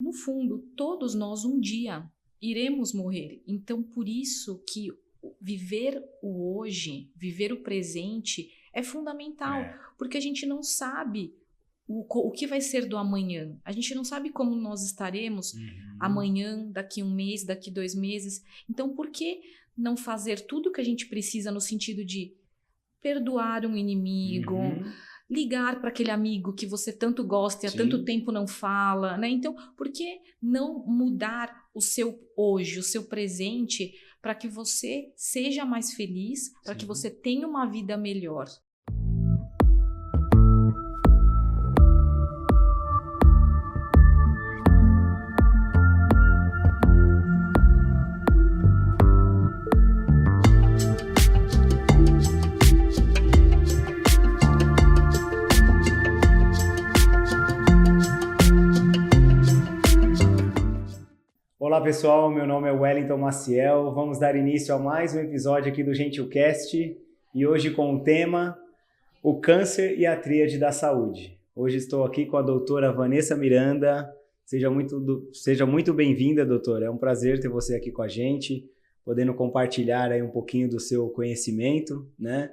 No fundo, todos nós um dia iremos morrer. Então, por isso que viver o hoje, viver o presente é fundamental, porque a gente não sabe o que vai ser do amanhã. A gente não sabe como nós estaremos amanhã, daqui um mês, daqui 2 meses. Então, por que não fazer tudo o que a gente precisa no sentido de perdoar um inimigo, ligar para aquele amigo que você tanto gosta e há tanto tempo não fala, né? Então, por que não mudar o seu hoje, o seu presente, para que você seja mais feliz, para que você tenha uma vida melhor? Olá pessoal, meu nome é Wellington Maciel, vamos dar início a mais um episódio aqui do Gentilcast e hoje com o tema o câncer e a tríade da saúde. Hoje estou aqui com a doutora Vanessa Miranda, seja muito bem-vinda, doutora, é um prazer ter você aqui com a gente, podendo compartilhar aí um pouquinho do seu conhecimento, né?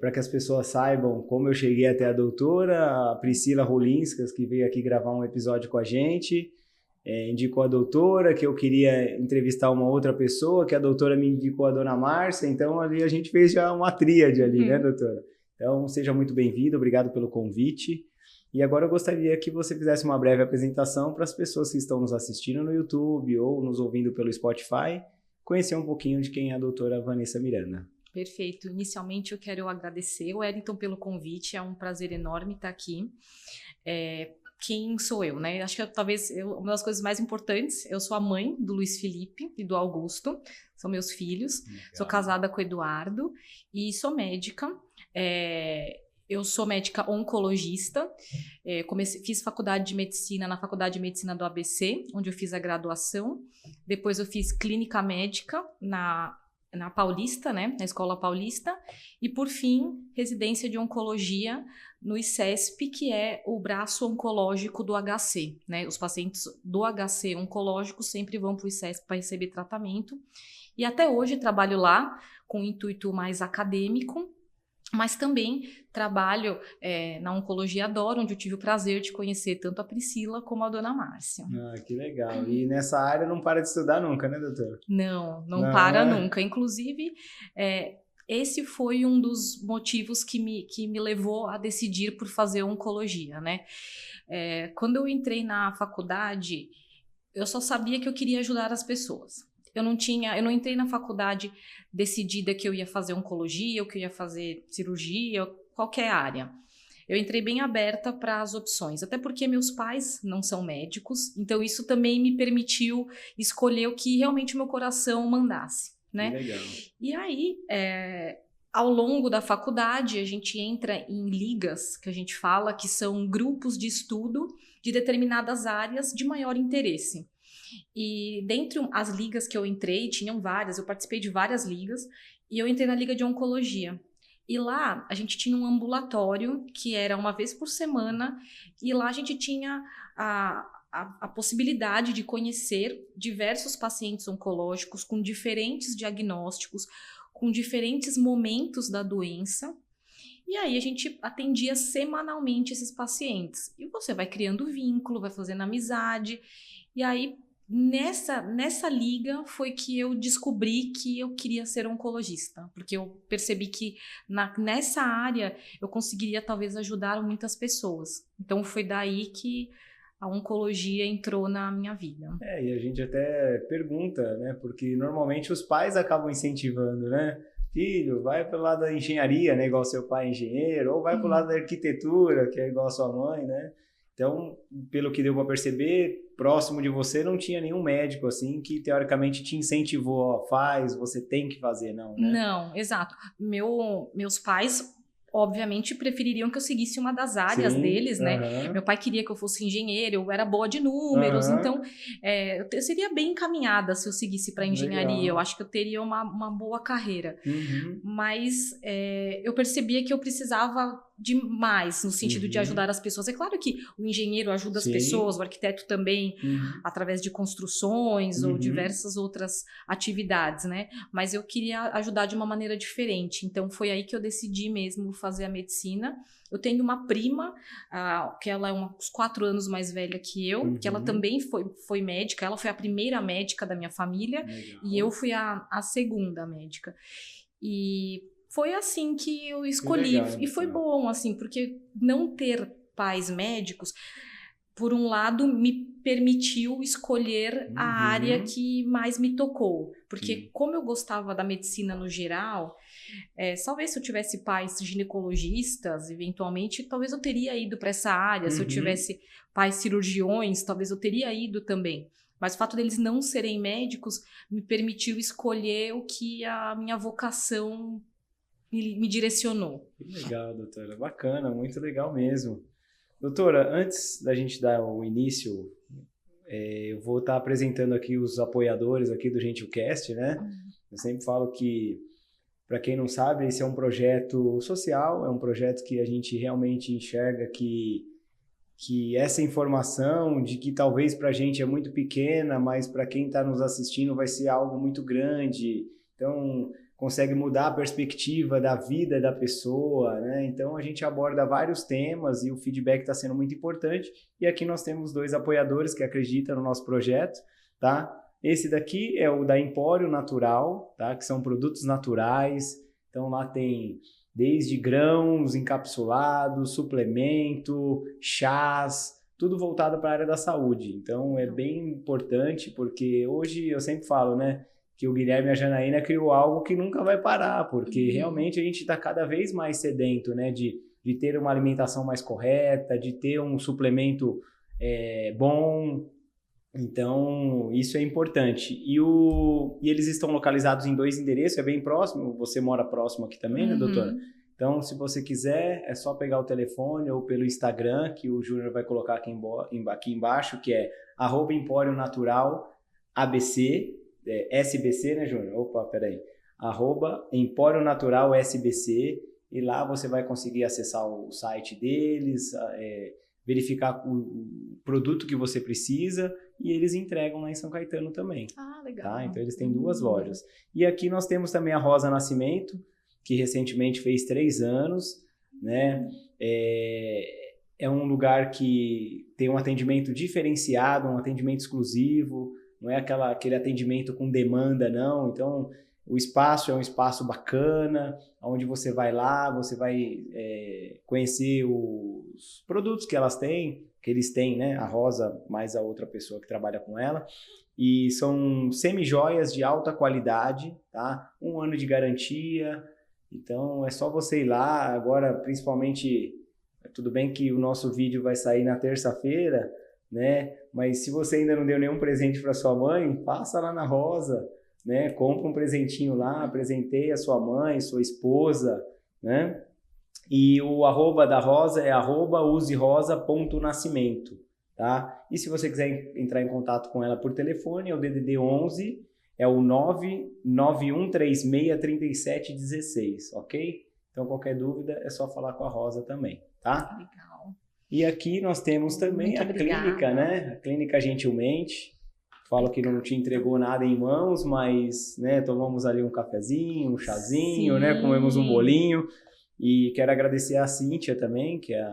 Para que as pessoas saibam como eu cheguei até a doutora, a Priscila Rolinskas, que veio aqui gravar um episódio com a gente, indicou a doutora, que eu queria entrevistar uma outra pessoa, que a doutora me indicou a dona Márcia, então ali a gente fez já uma tríade ali, né, doutora? Então, seja muito bem-vindo, obrigado pelo convite. E agora eu gostaria que você fizesse uma breve apresentação para as pessoas que estão nos assistindo no YouTube ou nos ouvindo pelo Spotify, conhecer um pouquinho de quem é a doutora Vanessa Miranda. Perfeito. Inicialmente eu quero agradecer, Wellington, pelo convite, é um prazer enorme estar aqui. Quem sou eu, né? Acho que talvez uma das coisas mais importantes, eu sou a mãe do Luiz Felipe e do Augusto, são meus filhos. Legal. Sou casada com o Eduardo e sou médica. Eu sou médica oncologista, fiz faculdade de medicina na Faculdade de Medicina do ABC, onde eu fiz a graduação. Depois eu fiz clínica médica na Paulista, né, na Escola Paulista, e por fim, residência de oncologia no ICESP, que é o braço oncológico do HC, né, os pacientes do HC oncológico sempre vão para o ICESP para receber tratamento, e até hoje trabalho lá com um intuito mais acadêmico, mas também trabalho na Oncologia Adoro, onde eu tive o prazer de conhecer tanto a Priscila como a dona Márcia. Ah, que legal. E nessa área não para de estudar nunca, né, doutora? Não para nunca. Inclusive, esse foi um dos motivos que me levou a decidir por fazer oncologia, né? Quando eu entrei na faculdade, eu só sabia que eu queria ajudar as pessoas. Eu não entrei na faculdade decidida que eu ia fazer oncologia, ou que eu ia fazer cirurgia, qualquer área. Eu entrei bem aberta para as opções, até porque meus pais não são médicos, então isso também me permitiu escolher o que realmente o meu coração mandasse, né? Legal. E aí, ao longo da faculdade, a gente entra em ligas, que a gente fala que são grupos de estudo de determinadas áreas de maior interesse. E dentre as ligas que eu entrei, tinham várias, eu participei de várias ligas, e eu entrei na liga de oncologia. E lá a gente tinha um ambulatório que era uma vez por semana, e lá a gente tinha a possibilidade de conhecer diversos pacientes oncológicos com diferentes diagnósticos, com diferentes momentos da doença. E aí a gente atendia semanalmente esses pacientes. E você vai criando vínculo, vai fazendo amizade, e aí nessa liga foi que eu descobri que eu queria ser oncologista, porque eu percebi que nessa área eu conseguiria talvez ajudar muitas pessoas. Então foi daí que a oncologia entrou na minha vida. E a gente até pergunta, né? Porque normalmente os pais acabam incentivando, né? Filho, vai pelo lado da engenharia, né? Igual seu pai é engenheiro, ou vai pro lado da arquitetura, que é igual a sua mãe, né? Então, pelo que deu para perceber, próximo de você não tinha nenhum médico assim que teoricamente te incentivou, ó, faz, você tem que fazer, não, né? Não, exato. Meus pais, obviamente, prefeririam que eu seguisse uma das áreas deles, né? Meu pai queria que eu fosse engenheiro, eu era boa de números, então eu seria bem encaminhada se eu seguisse para engenharia. Legal. Eu acho que eu teria uma boa carreira. Mas eu percebia que eu precisava demais no sentido de ajudar as pessoas. É claro que o engenheiro ajuda as pessoas, o arquiteto também, através de construções ou diversas outras atividades, né? Mas eu queria ajudar de uma maneira diferente. Então, foi aí que eu decidi mesmo fazer a medicina. Eu tenho uma prima, que ela é uns 4 anos mais velha que eu, que ela também foi médica. Ela foi a primeira médica da minha família. Legal. E eu fui a segunda médica. E foi assim que eu escolhi. Legal, e foi bom, assim, porque não ter pais médicos, por um lado, me permitiu escolher a área que mais me tocou. Porque como eu gostava da medicina no geral, talvez se eu tivesse pais ginecologistas, eventualmente, talvez eu teria ido para essa área. Se eu tivesse pais cirurgiões, talvez eu teria ido também. Mas o fato deles não serem médicos me permitiu escolher o que a minha vocação me direcionou. Que legal, doutora. Bacana, muito legal mesmo. Doutora, antes da gente dar o início, eu vou estar apresentando aqui os apoiadores aqui do GentilCast, né? Eu sempre falo que, para quem não sabe, esse é um projeto social, é um projeto que a gente realmente enxerga que essa informação de que talvez para a gente é muito pequena, mas para quem está nos assistindo vai ser algo muito grande. Então, consegue mudar a perspectiva da vida da pessoa, né? Então, a gente aborda vários temas e o feedback está sendo muito importante. E aqui nós temos 2 apoiadores que acreditam no nosso projeto, tá? Esse daqui é o da Empório Natural, tá? Que são produtos naturais. Então, lá tem desde grãos encapsulados, suplemento, chás, tudo voltado para a área da saúde. Então, é bem importante, porque hoje eu sempre falo, né? Que o Guilherme e a Janaína criou algo que nunca vai parar, porque realmente a gente está cada vez mais sedento, né, de ter uma alimentação mais correta, de ter um suplemento bom. Então, isso é importante. E eles estão localizados em 2 endereços, é bem próximo, você mora próximo aqui também, né, doutora? Então, se você quiser, é só pegar o telefone ou pelo Instagram, que o Júnior vai colocar aqui embaixo, que é @EmpórioNaturalABC, SBC, né, Júnior? Opa, peraí. @EmpórioNaturalSBC, e lá você vai conseguir acessar o site deles, verificar o produto que você precisa, e eles entregam lá em São Caetano também. Ah, legal. Tá? Então, eles têm 2 lojas. E aqui nós temos também a Rosa Nascimento, que recentemente fez 3 anos, né? É um lugar que tem um atendimento diferenciado, um atendimento exclusivo, não é aquele atendimento com demanda, não. Então, o espaço é um espaço bacana, onde você vai lá, você vai conhecer os produtos que eles têm, né? A Rosa mais a outra pessoa que trabalha com ela. E são semi-joias de alta qualidade, tá? 1 ano de garantia. Então, é só você ir lá. Agora, principalmente, tudo bem que o nosso vídeo vai sair na terça-feira, né? Mas se você ainda não deu nenhum presente para sua mãe, passa lá na Rosa, né? Compra um presentinho lá, presenteie a sua mãe, sua esposa, né? E o @ da Rosa é @userosa.nascimento, tá? E se você quiser entrar em contato com ela por telefone, é o DDD 11, é o 991363716, ok? Então, qualquer dúvida é só falar com a Rosa também, tá? Legal. E aqui nós temos também clínica, né? A clínica Gentilmente. Falo que não te entregou nada em mãos, mas, né, tomamos ali um cafezinho, um chazinho, né? Comemos um bolinho. E quero agradecer a Cíntia também, que é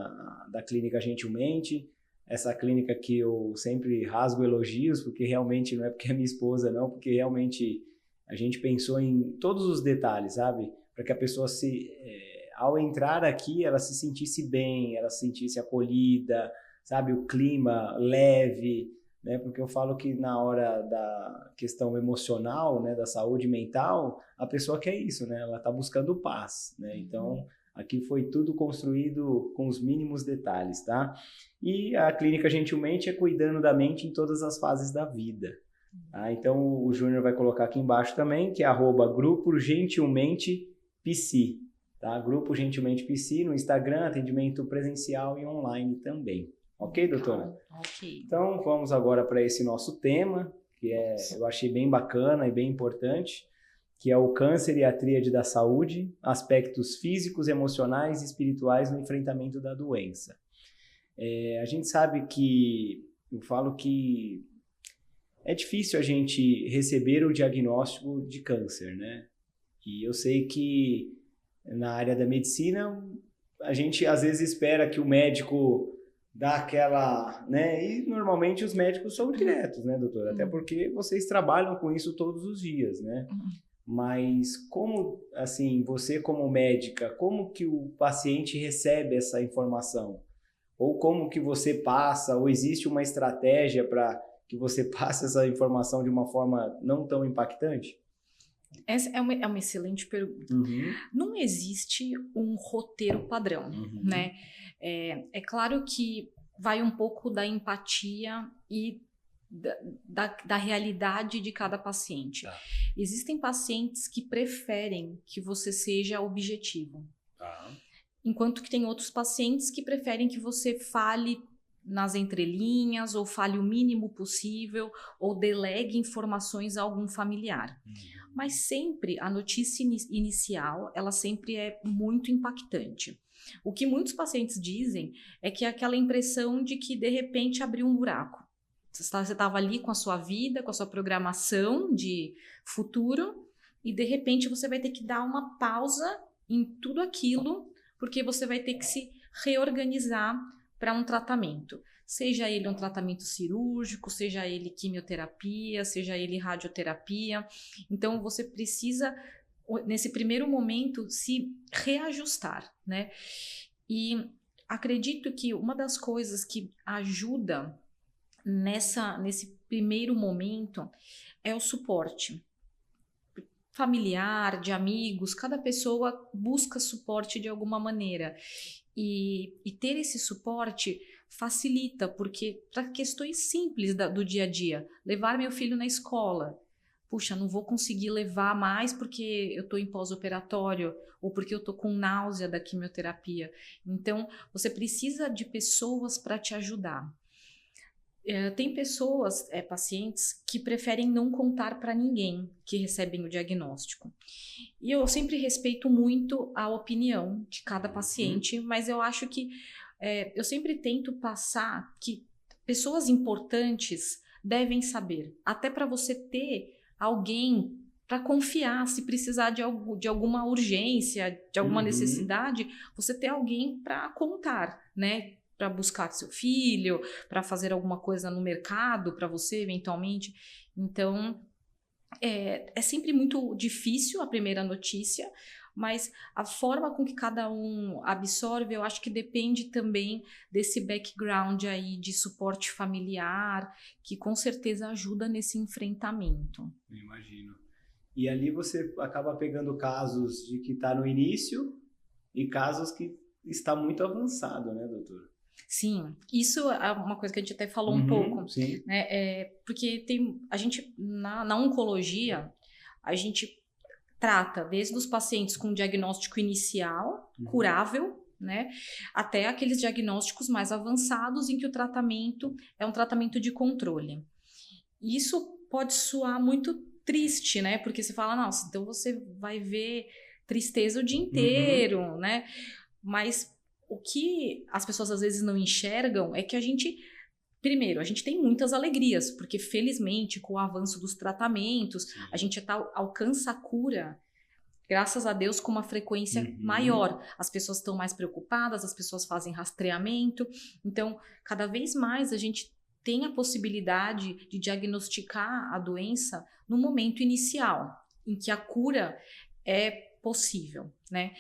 da clínica Gentilmente. Essa clínica que eu sempre rasgo elogios, porque realmente não é porque é minha esposa, não, porque realmente a gente pensou em todos os detalhes, sabe? Para que a pessoa ao entrar aqui, ela se sentisse bem, ela se sentisse acolhida, sabe? O clima leve, né? Porque eu falo que na hora da questão emocional, né? Da saúde mental, a pessoa quer isso, né? Ela está buscando paz, né? Então, aqui foi tudo construído com os mínimos detalhes, tá? E a clínica Gentilmente é cuidando da mente em todas as fases da vida. Tá? Então, o Júnior vai colocar aqui embaixo também, que é @Grupo Gentilmente PC. Tá? Grupo Gentilmente PC no Instagram, atendimento presencial e online também. Ok, doutora? Ok. Então, vamos agora para esse nosso tema, que eu achei bem bacana e bem importante. que é o câncer e a tríade da saúde, aspectos físicos, emocionais e espirituais no enfrentamento da doença. A gente sabe que, eu falo que é difícil a gente receber o diagnóstico de câncer, né? E eu sei que na área da medicina, a gente às vezes espera que o médico dá aquela, né? E normalmente os médicos são diretos, né, doutora? Até porque vocês trabalham com isso todos os dias, né? Mas como, assim, você como médica, como que o paciente recebe essa informação? Ou como que você passa, ou existe uma estratégia para que você passe essa informação de uma forma não tão impactante? Essa é uma excelente pergunta. Não existe um roteiro padrão, né? É claro que vai um pouco da empatia e da realidade de cada paciente. Tá. Existem pacientes que preferem que você seja objetivo. Tá. Enquanto que tem outros pacientes que preferem que você fale nas entrelinhas, ou fale o mínimo possível, ou delegue informações a algum familiar. Mas sempre a notícia inicial, ela sempre é muito impactante. O que muitos pacientes dizem é que é aquela impressão de que de repente abriu um buraco. Você estava ali com a sua vida, com a sua programação de futuro, e de repente você vai ter que dar uma pausa em tudo aquilo, porque você vai ter que se reorganizar para um tratamento. Seja ele um tratamento cirúrgico, seja ele quimioterapia, seja ele radioterapia. Então você precisa, nesse primeiro momento, se reajustar, né? E acredito que uma das coisas que ajuda nesse primeiro momento é o suporte familiar, de amigos. Cada pessoa busca suporte de alguma maneira. E ter esse suporte facilita, porque para questões simples do dia a dia, levar meu filho na escola, puxa, não vou conseguir levar mais porque eu estou em pós-operatório ou porque eu estou com náusea da quimioterapia. Então, você precisa de pessoas para te ajudar. Tem pessoas, pacientes, que preferem não contar para ninguém que recebem o diagnóstico. E eu sempre respeito muito a opinião de cada paciente, mas eu acho que eu sempre tento passar que pessoas importantes devem saber, até para você ter alguém para confiar, se precisar de alguma urgência, de alguma necessidade, você ter alguém para contar, né? Para buscar seu filho, para fazer alguma coisa no mercado para você, eventualmente. Então, é sempre muito difícil a primeira notícia, mas a forma com que cada um absorve, eu acho que depende também desse background aí de suporte familiar, que com certeza ajuda nesse enfrentamento. Eu imagino. E ali você acaba pegando casos de que está no início e casos que está muito avançado, né, doutora? Sim, isso é uma coisa que a gente até falou um pouco, sim. né? Porque a gente, na oncologia, a gente trata desde os pacientes com diagnóstico inicial, curável, né? Até aqueles diagnósticos mais avançados em que o tratamento é um tratamento de controle. Isso pode soar muito triste, né? Porque você fala, nossa, então você vai ver tristeza o dia inteiro, né? Mas o que as pessoas às vezes não enxergam é que primeiro, a gente tem muitas alegrias, porque felizmente com o avanço dos tratamentos, a gente alcança a cura, graças a Deus, com uma frequência maior. As pessoas estão mais preocupadas, as pessoas fazem rastreamento, então cada vez mais a gente tem a possibilidade de diagnosticar a doença no momento inicial, em que a cura é possível, né?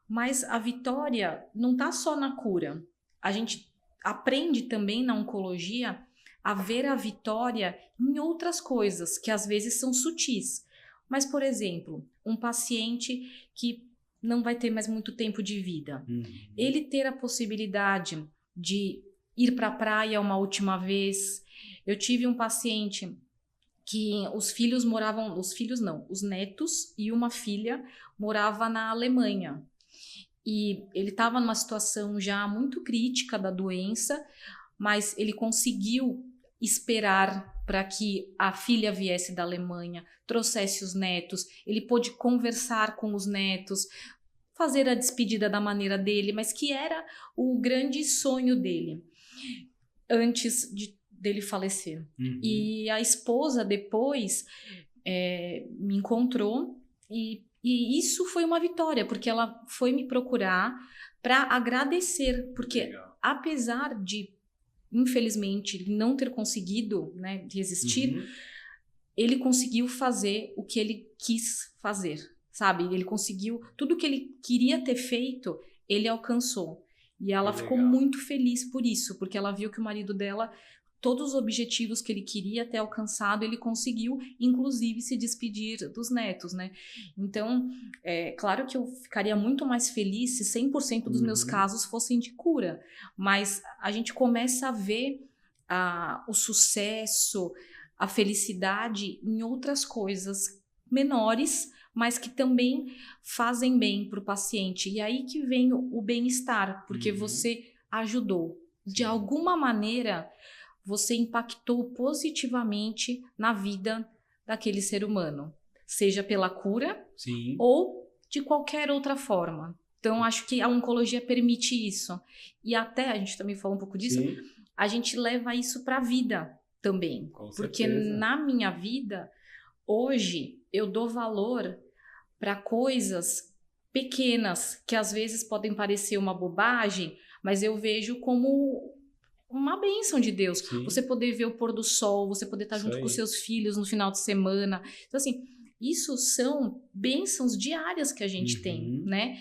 Mas a vitória não está só na cura. A gente aprende também na oncologia a ver a vitória em outras coisas que às vezes são sutis. Mas, por exemplo, um paciente que não vai ter mais muito tempo de vida, ele ter a possibilidade de ir para a praia uma última vez. Eu tive um paciente que os netos e uma filha morava na Alemanha. E ele estava numa situação já muito crítica da doença, mas ele conseguiu esperar para que a filha viesse da Alemanha, trouxesse os netos, ele pôde conversar com os netos, fazer a despedida da maneira dele, mas que era o grande sonho dele, antes dele falecer. E a esposa depois me encontrou e isso foi uma vitória, porque ela foi me procurar para agradecer, porque apesar de, infelizmente, ele não ter conseguido, né, resistir, ele conseguiu fazer o que ele quis fazer, sabe? Ele conseguiu, tudo que ele queria ter feito, ele alcançou. E ela ficou muito feliz por isso, porque ela viu que o marido dela, todos os objetivos que ele queria ter alcançado, ele conseguiu, inclusive se despedir dos netos, né? Então, claro que eu ficaria muito mais feliz se 100% dos meus casos fossem de cura, mas a gente começa a ver o sucesso, a felicidade em outras coisas menores, mas que também fazem bem para o paciente. E aí que vem o bem-estar, porque você ajudou. De alguma maneira, você impactou positivamente na vida daquele ser humano, seja pela cura ou de qualquer outra forma. Então, acho que a oncologia permite isso. E até, a gente também falou um pouco disso, a gente leva isso para a vida também. Porque na minha vida, hoje, eu dou valor para coisas pequenas, que às vezes podem parecer uma bobagem, mas eu vejo como uma bênção de Deus. Você poder ver o pôr do sol, você poder estar junto com seus filhos no final de semana. Então, assim, isso são bênçãos diárias que a gente tem, né?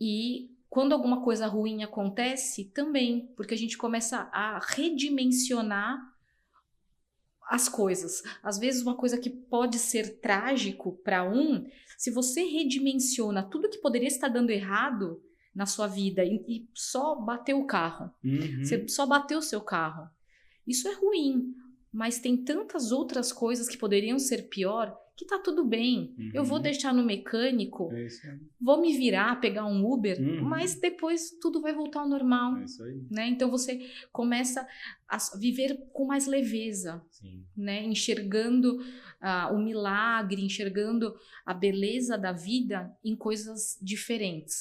E quando alguma coisa ruim acontece, também, porque a gente começa a redimensionar as coisas. Às vezes uma coisa que pode ser trágico para se você redimensiona tudo que poderia estar dando errado na sua vida e só bateu o carro, você só bateu o seu carro, isso é ruim, mas tem tantas outras coisas que poderiam ser pior, que tá tudo bem. Eu vou deixar no mecânico, vou me virar, pegar um Uber, mas depois tudo vai voltar ao normal, né? Então você começa a viver com mais leveza, né? Enxergando o milagre, enxergando a beleza da vida em coisas diferentes.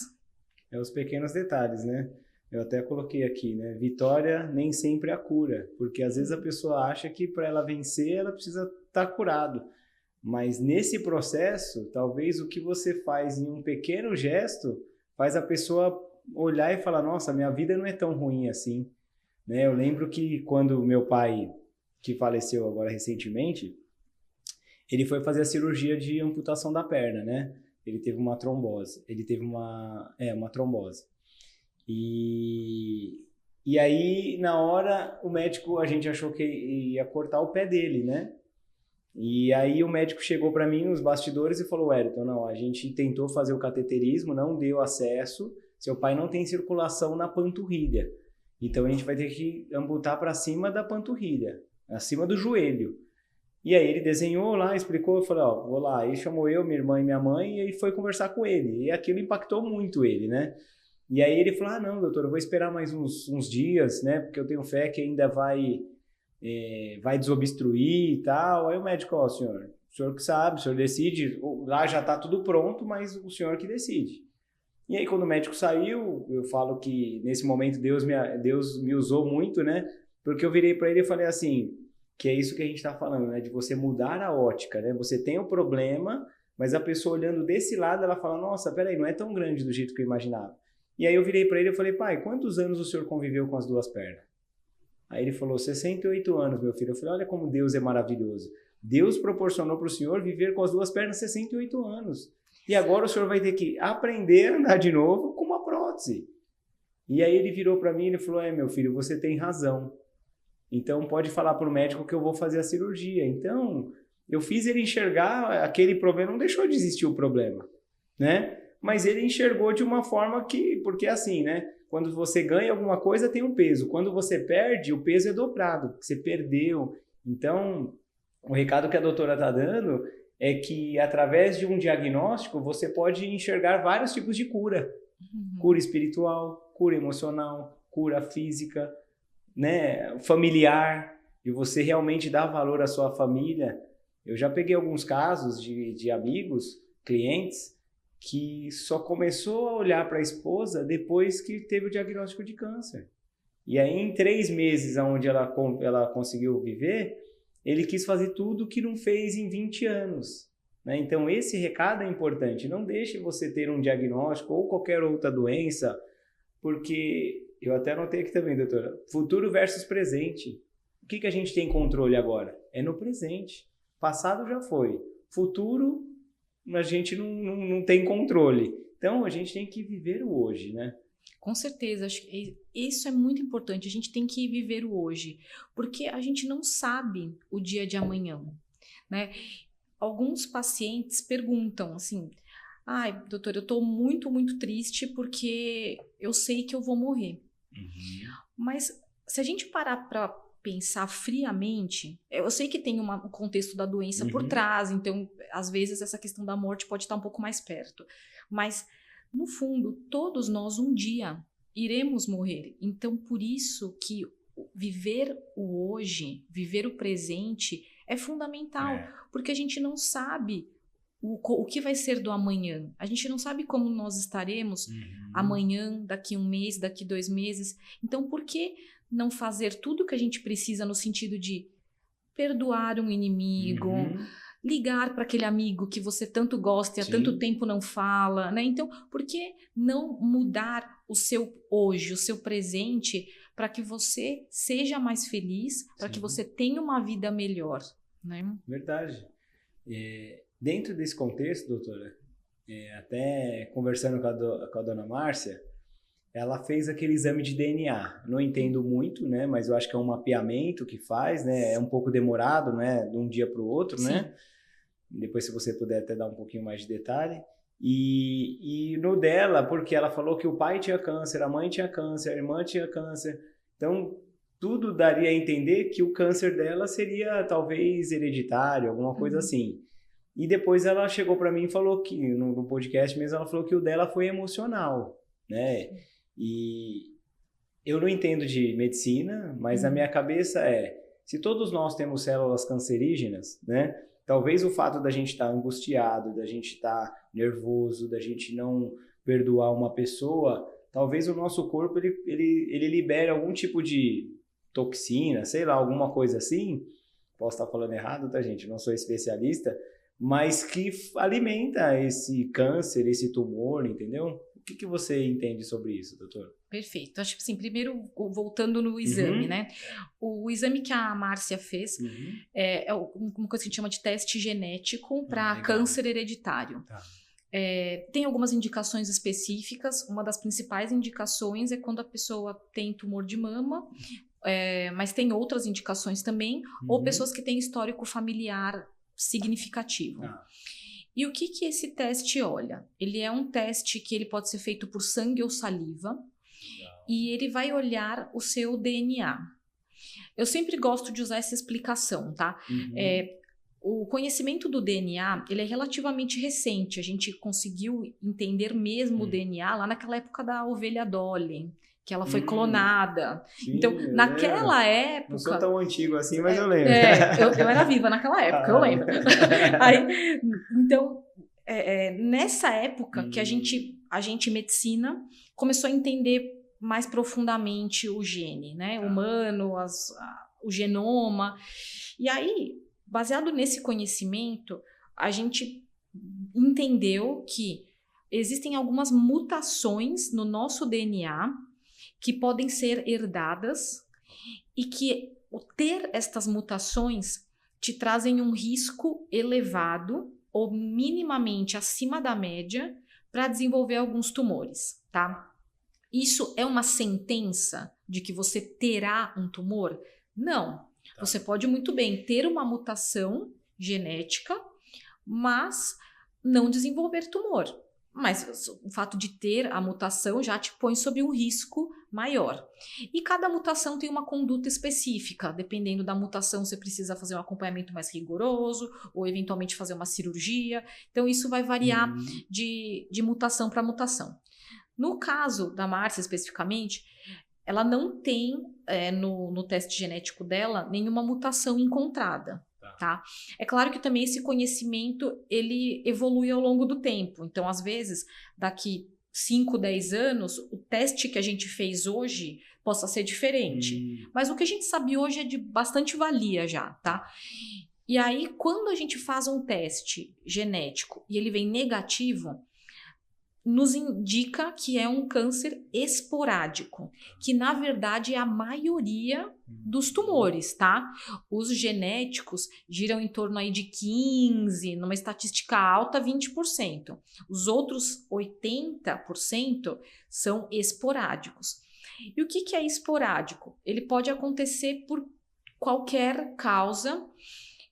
Os pequenos detalhes, né? Eu até coloquei aqui, né? Vitória nem sempre é a cura, porque às vezes a pessoa acha que para ela vencer ela precisa estar curado. Mas nesse processo, talvez o que você faz em um pequeno gesto faz a pessoa olhar e falar, nossa, minha vida não é tão ruim assim, né? Eu lembro que quando meu pai, que faleceu agora recentemente, ele foi fazer a cirurgia de amputação da perna, né? Ele teve uma trombose. Ele teve uma trombose. E aí, na hora, o médico, a gente achou que ia cortar o pé dele, né? E aí o médico chegou para mim nos bastidores e falou, Wellington, não, a gente tentou fazer o cateterismo, não deu acesso, seu pai não tem circulação na panturrilha. Então a gente vai ter que amputar para cima da panturrilha, acima do joelho. E aí ele desenhou lá, explicou, eu falei, ó, vou lá. Aí chamou eu, minha irmã e minha mãe, e aí foi conversar com ele. E aquilo impactou muito ele, né? E aí ele falou, não, doutor, eu vou esperar mais uns dias, né? Porque eu tenho fé que ainda vai desobstruir e tal. Aí o médico, ó, o senhor que sabe, o senhor decide. Lá já tá tudo pronto, mas o senhor que decide. E aí quando o médico saiu, eu falo que nesse momento Deus me usou muito, né? Porque eu virei para ele e falei assim, que é isso que a gente está falando, né? De você mudar a ótica, né? Você tem o problema, mas a pessoa olhando desse lado, ela fala, nossa, peraí, não é tão grande do jeito que eu imaginava. E aí eu virei para ele e falei, pai, quantos anos o senhor conviveu com as duas pernas? Aí ele falou, 68 anos, meu filho. Eu falei, olha como Deus é maravilhoso. Deus proporcionou para o senhor viver com as duas pernas 68 anos. E agora o senhor vai ter que aprender a andar de novo com uma prótese. E aí ele virou para mim e falou, meu filho, você tem razão. Então pode falar para o médico que eu vou fazer a cirurgia. Então eu fiz ele enxergar aquele problema, não deixou de existir o problema, né? Mas ele enxergou de uma forma porque é assim, né? Quando você ganha alguma coisa tem um peso, quando você perde o peso é dobrado, porque você perdeu. Então o recado que a doutora está dando é que através de um diagnóstico você pode enxergar vários tipos de cura. Cura espiritual, cura emocional, cura física, né, familiar. de você realmente dar valor à sua família. Eu já peguei alguns casos de amigos, clientes, que só começou a olhar para a esposa depois que teve o diagnóstico de câncer. E aí, em 3 meses, onde ela conseguiu viver, ele quis fazer tudo que não fez em 20 anos. Né? Então, esse recado é importante. Não deixe você ter um diagnóstico ou qualquer outra doença, porque eu até anotei aqui também, doutora, futuro versus presente. O que a gente tem controle agora? É no presente. Passado já foi. Futuro, a gente não tem controle. Então, a gente tem que viver o hoje, né? Com certeza, acho que isso é muito importante, a gente tem que viver o hoje, porque a gente não sabe o dia de amanhã, né? Alguns pacientes perguntam assim, ai, doutor, eu tô muito, muito triste porque eu sei que eu vou morrer. Mas se a gente parar para pensar friamente, eu sei que tem um contexto da doença por trás, então às vezes essa questão da morte pode estar um pouco mais perto, mas no fundo, todos nós um dia iremos morrer. Então, por isso que viver o hoje, viver o presente é fundamental, porque a gente não sabe o que vai ser do amanhã. A gente não sabe como nós estaremos amanhã, daqui 1 mês, daqui 2 meses. Então, por que não fazer tudo o que a gente precisa no sentido de perdoar um inimigo, ligar para aquele amigo que você tanto gosta e há tanto tempo não fala, né? Então, por que não mudar o seu hoje, o seu presente, para que você seja mais feliz, para que você tenha uma vida melhor, né? Verdade. Dentro desse contexto, doutora, até conversando com a dona Márcia, ela fez aquele exame de DNA. Não entendo muito, né? Mas eu acho que é um mapeamento que faz, né? É um pouco demorado, né? De um dia para o outro, né? Depois, se você puder até dar um pouquinho mais de detalhe. E no dela, porque ela falou que o pai tinha câncer, a mãe tinha câncer, a irmã tinha câncer. Então, tudo daria a entender que o câncer dela seria talvez hereditário, alguma coisa assim. E depois ela chegou para mim e falou que, no podcast mesmo, ela falou que o dela foi emocional, né? E eu não entendo de medicina, mas a minha cabeça se todos nós temos células cancerígenas, né? Talvez o fato da gente estar angustiado, da gente estar nervoso, da gente não perdoar uma pessoa, talvez o nosso corpo ele libere algum tipo de toxina, sei lá, alguma coisa assim. Posso estar falando errado, tá, gente? Não sou especialista, mas que alimenta esse câncer, esse tumor, entendeu? O que você entende sobre isso, doutor? Perfeito. Acho que, assim, primeiro, voltando no exame, né? O exame que a Márcia fez é uma coisa que a gente chama de teste genético para câncer hereditário. Tá. Tem algumas indicações específicas. Uma das principais indicações é quando a pessoa tem tumor de mama, mas tem outras indicações também, ou pessoas que têm histórico familiar significativo. E o que esse teste olha? Ele é um teste que ele pode ser feito por sangue ou saliva, e ele vai olhar o seu DNA. Eu sempre gosto de usar essa explicação, tá? O conhecimento do DNA, ele é relativamente recente. A gente conseguiu entender mesmo o DNA lá naquela época da ovelha Dolly, que ela foi clonada. Sim, então, naquela época... Não sou tão antigo assim, mas eu lembro. Eu era viva naquela época, eu lembro. Aí, então, nessa época que a gente, medicina, começou a entender mais profundamente o gene, né? Humano, o genoma. E aí, baseado nesse conhecimento, a gente entendeu que existem algumas mutações no nosso DNA que podem ser herdadas e que ter estas mutações te trazem um risco elevado ou minimamente acima da média para desenvolver alguns tumores, tá? Isso é uma sentença de que você terá um tumor? Não. Você pode muito bem ter uma mutação genética, mas não desenvolver tumor. Mas o fato de ter a mutação já te põe sob um risco maior. E cada mutação tem uma conduta específica. Dependendo da mutação, você precisa fazer um acompanhamento mais rigoroso ou eventualmente fazer uma cirurgia. Então, isso vai variar de mutação para mutação. No caso da Márcia, especificamente, ela não tem no teste genético dela nenhuma mutação encontrada. Tá? É claro que também esse conhecimento ele evolui ao longo do tempo. Então, às vezes, daqui 5, 10 anos, o teste que a gente fez hoje possa ser diferente. Mas o que a gente sabe hoje é de bastante valia já, tá? E aí, quando a gente faz um teste genético e ele vem negativo, nos indica que é um câncer esporádico, que na verdade é a maioria dos tumores, tá? Os genéticos giram em torno aí de 15%, numa estatística alta, 20%. Os outros 80% são esporádicos. E o que é esporádico? Ele pode acontecer por qualquer causa,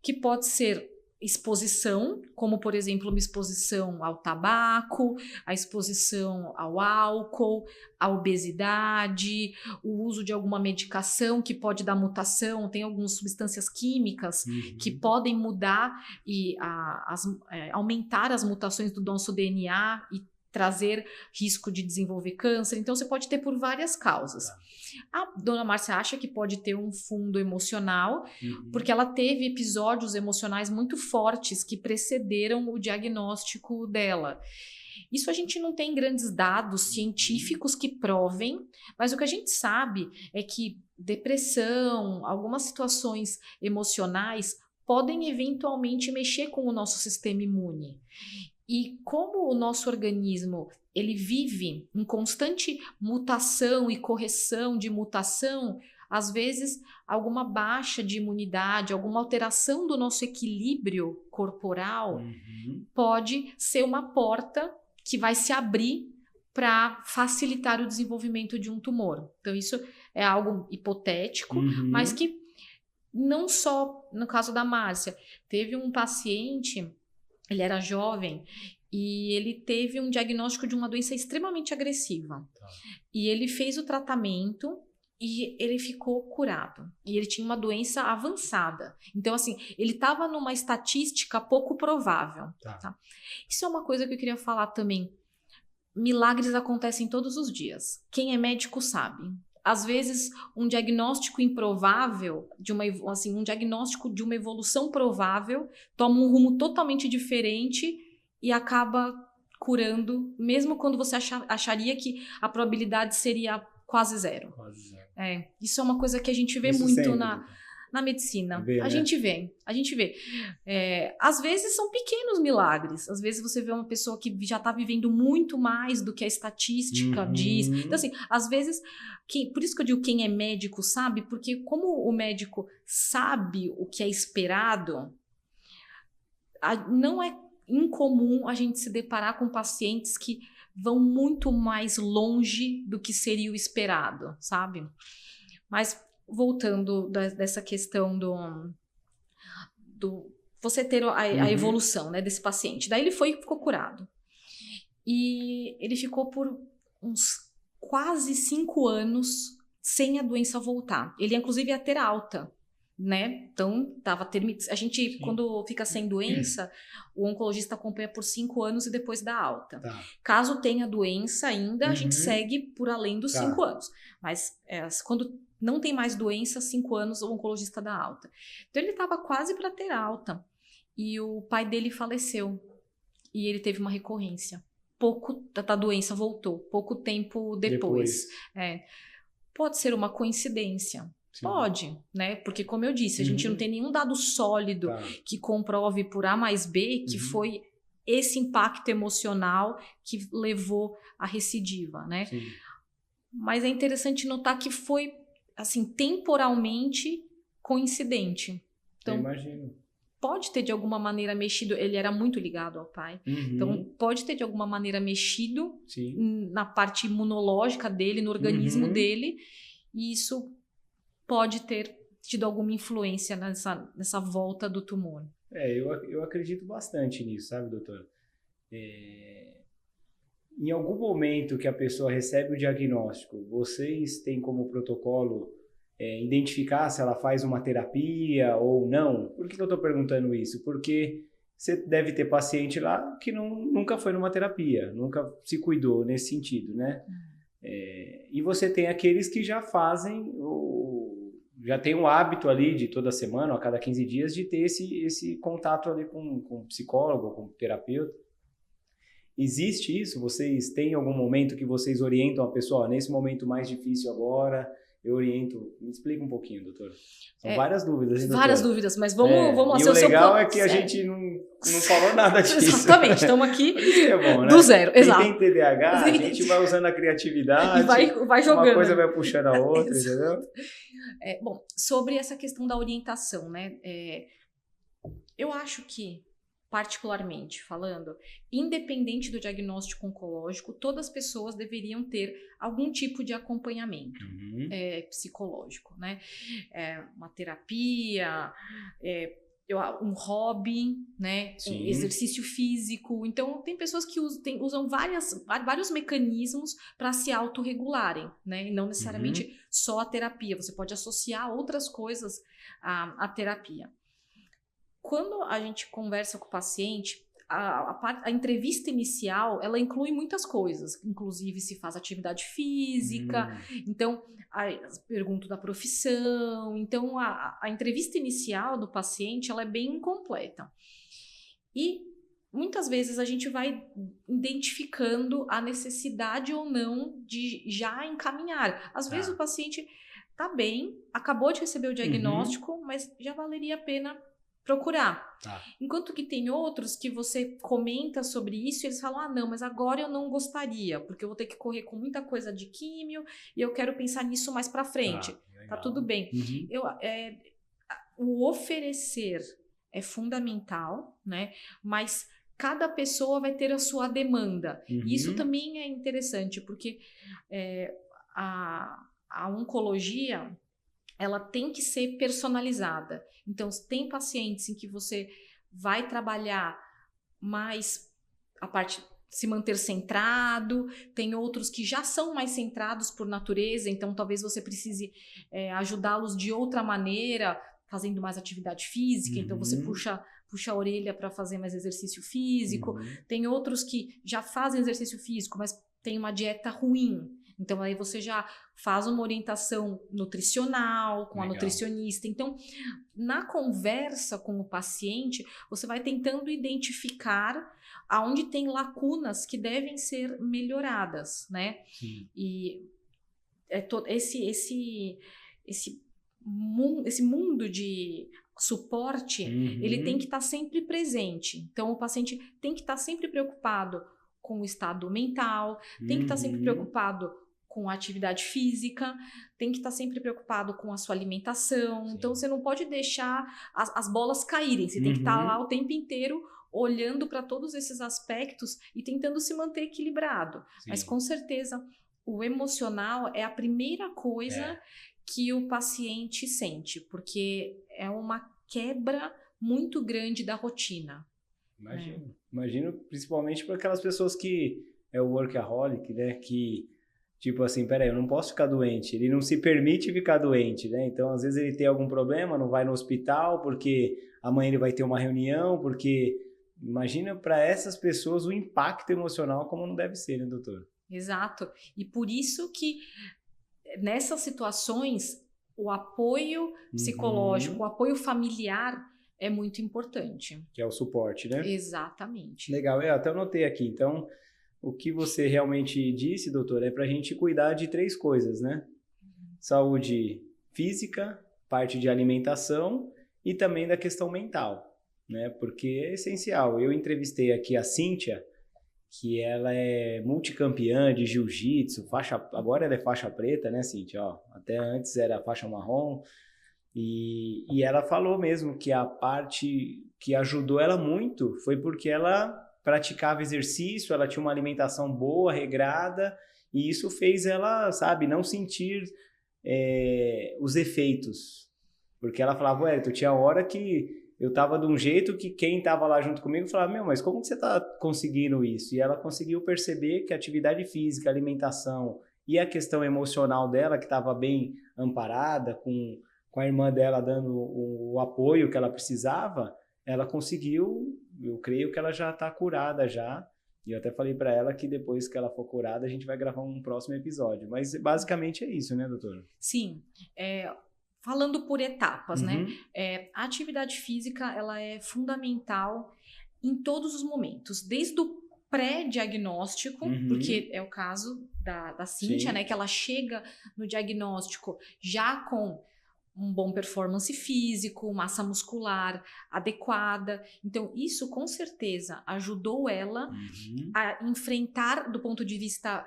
que pode ser exposição, como por exemplo uma exposição ao tabaco, a exposição ao álcool, à obesidade, o uso de alguma medicação que pode dar mutação, tem algumas substâncias químicas que podem mudar e aumentar as mutações do nosso DNA e trazer risco de desenvolver câncer. Então, você pode ter por várias causas. A dona Márcia acha que pode ter um fundo emocional, porque ela teve episódios emocionais muito fortes que precederam o diagnóstico dela. Isso a gente não tem grandes dados científicos que provem, mas o que a gente sabe é que depressão, algumas situações emocionais podem eventualmente mexer com o nosso sistema imune. E como o nosso organismo ele vive em constante mutação e correção de mutação, às vezes alguma baixa de imunidade, alguma alteração do nosso equilíbrio corporal pode ser uma porta que vai se abrir para facilitar o desenvolvimento de um tumor. Então isso é algo hipotético, mas que não só no caso da Márcia. Teve um paciente, ele era jovem e ele teve um diagnóstico de uma doença extremamente agressiva. E ele fez o tratamento e ele ficou curado. E ele tinha uma doença avançada. Então, assim, ele estava numa estatística pouco provável. Tá? Isso é uma coisa que eu queria falar também. Milagres acontecem todos os dias. Quem é médico sabe. Às vezes, um diagnóstico improvável, um diagnóstico de uma evolução provável, toma um rumo totalmente diferente e acaba curando, mesmo quando você acharia que a probabilidade seria quase zero. Isso é uma coisa que a gente vê muito sempre na medicina. A gente vê. Às vezes são pequenos milagres. Às vezes você vê uma pessoa que já está vivendo muito mais do que a estatística diz. Então, assim, às vezes... por isso que eu digo quem é médico sabe, porque como o médico sabe o que é esperado, não é incomum a gente se deparar com pacientes que vão muito mais longe do que seria o esperado, sabe? Mas voltando dessa questão do você ter a evolução, né, desse paciente. Daí ele ficou curado. E ele ficou por uns quase 5 anos sem a doença voltar. Ele, inclusive, ia ter alta, né? Então, a gente, quando fica sem doença, o oncologista acompanha por 5 anos e depois dá alta. Caso tenha doença ainda, a gente segue por além dos 5 anos. Mas quando não tem mais doença, 5 anos, o oncologista dá alta. Então, ele estava quase para ter alta. E o pai dele faleceu. E ele teve uma recorrência. A doença voltou, pouco tempo depois. Pode ser uma coincidência. Sim. Pode, né? Porque, como eu disse, a gente não tem nenhum dado sólido que comprove por A mais B que foi esse impacto emocional que levou à recidiva, né? Sim. Mas é interessante notar que foi, assim, temporalmente coincidente. Então, eu imagino. Pode ter de alguma maneira mexido, ele era muito ligado ao pai, então pode ter de alguma maneira mexido na parte imunológica dele, no organismo dele, e isso pode ter tido alguma influência nessa volta do tumor. Eu acredito bastante nisso, sabe, doutora? Em algum momento que a pessoa recebe o diagnóstico, vocês têm como protocolo identificar se ela faz uma terapia ou não? Por que eu estou perguntando isso? Porque você deve ter paciente lá que nunca foi numa terapia, nunca se cuidou nesse sentido, né? E você tem aqueles que já fazem já tem um hábito ali de toda semana, ou a cada 15 dias, de ter esse contato ali com um psicólogo, com um terapeuta. Existe isso? Vocês têm algum momento que vocês orientam a pessoa? Nesse momento mais difícil agora, eu oriento. Me explica um pouquinho, doutor. São várias dúvidas, hein, doutor? Várias dúvidas, mas vamos lá. E o legal é que a gente não falou nada disso. Exatamente, estamos aqui isso é bom, né? Do zero, exato. Quem tem TDAH, a gente vai usando a criatividade, e vai jogando. Uma coisa vai puxando a outra, entendeu? Bom, sobre essa questão da orientação, né? Eu acho que, particularmente falando, independente do diagnóstico oncológico, todas as pessoas deveriam ter algum tipo de acompanhamento psicológico, né? Uma terapia, um hobby, né? Um exercício físico. Então, tem pessoas que usam vários mecanismos para se autorregularem, né? E não necessariamente só a terapia. Você pode associar outras coisas à terapia. Quando a gente conversa com o paciente, a entrevista inicial, ela inclui muitas coisas, inclusive se faz atividade física, então, pergunto da profissão, então a entrevista inicial do paciente, ela é bem completa. E muitas vezes a gente vai identificando a necessidade ou não de já encaminhar. Às vezes o paciente está bem, acabou de receber o diagnóstico, mas já valeria a pena procurar. Enquanto que tem outros que você comenta sobre isso e eles falam, não, mas agora eu não gostaria, porque eu vou ter que correr com muita coisa de químio e eu quero pensar nisso mais pra frente. Tá tudo bem. O oferecer é fundamental, né? Mas cada pessoa vai ter a sua demanda. E isso também é interessante, porque a oncologia, ela tem que ser personalizada. Então, tem pacientes em que você vai trabalhar mais a parte de se manter centrado, tem outros que já são mais centrados por natureza, então talvez você precise ajudá-los de outra maneira, fazendo mais atividade física, então você puxa a orelha para fazer mais exercício físico. Tem outros que já fazem exercício físico, mas tem uma dieta ruim. Então, aí você já faz uma orientação nutricional com a nutricionista. Então, na conversa com o paciente, você vai tentando identificar aonde tem lacunas que devem ser melhoradas, né? E esse mundo de suporte, ele tem que estar sempre presente. Então, o paciente tem que estar sempre preocupado com o estado mental, tem que estar sempre preocupado com a atividade física, tem que estar sempre preocupado com a sua alimentação. Então, você não pode deixar as bolas caírem. Você tem que estar lá o tempo inteiro olhando para todos esses aspectos e tentando se manter equilibrado. Mas, com certeza, o emocional é a primeira coisa que o paciente sente, porque é uma quebra muito grande da rotina. Imagino, principalmente para aquelas pessoas que é o workaholic, né, que tipo assim, peraí, eu não posso ficar doente, ele não se permite ficar doente, né, então às vezes ele tem algum problema, não vai no hospital porque amanhã ele vai ter uma reunião, porque imagina para essas pessoas o impacto emocional como não deve ser, né, doutor? Exato, e por isso que nessas situações o apoio psicológico, o apoio familiar é muito importante. Que é o suporte, né? Exatamente. Legal, eu até anotei aqui. Então, o que você realmente disse, doutor, é para a gente cuidar de 3 coisas, né? Saúde física, parte de alimentação e também da questão mental, né? Porque é essencial. Eu entrevistei aqui a Cíntia, que ela é multicampeã de jiu-jitsu, agora ela é faixa preta, né, Cíntia? Até antes era faixa marrom. E ela falou mesmo que a parte que ajudou ela muito foi porque ela praticava exercício, ela tinha uma alimentação boa, regrada, e isso fez ela, sabe, não sentir os efeitos. Porque ela falava, Wellington, tinha hora que eu tava de um jeito que quem tava lá junto comigo falava, mas como que você tá conseguindo isso? E ela conseguiu perceber que a atividade física, a alimentação e a questão emocional dela, que estava bem amparada, com a irmã dela dando o apoio que ela precisava, ela conseguiu, eu creio que ela já está curada já, e eu até falei para ela que depois que ela for curada, a gente vai gravar um próximo episódio, mas basicamente é isso, né, doutora? Sim, falando por etapas, né? A atividade física, ela é fundamental em todos os momentos, desde o pré-diagnóstico, porque é o caso da Cíntia, né? Que ela chega no diagnóstico já com um bom performance físico, massa muscular adequada. Então, isso com certeza ajudou ela a enfrentar, do ponto de vista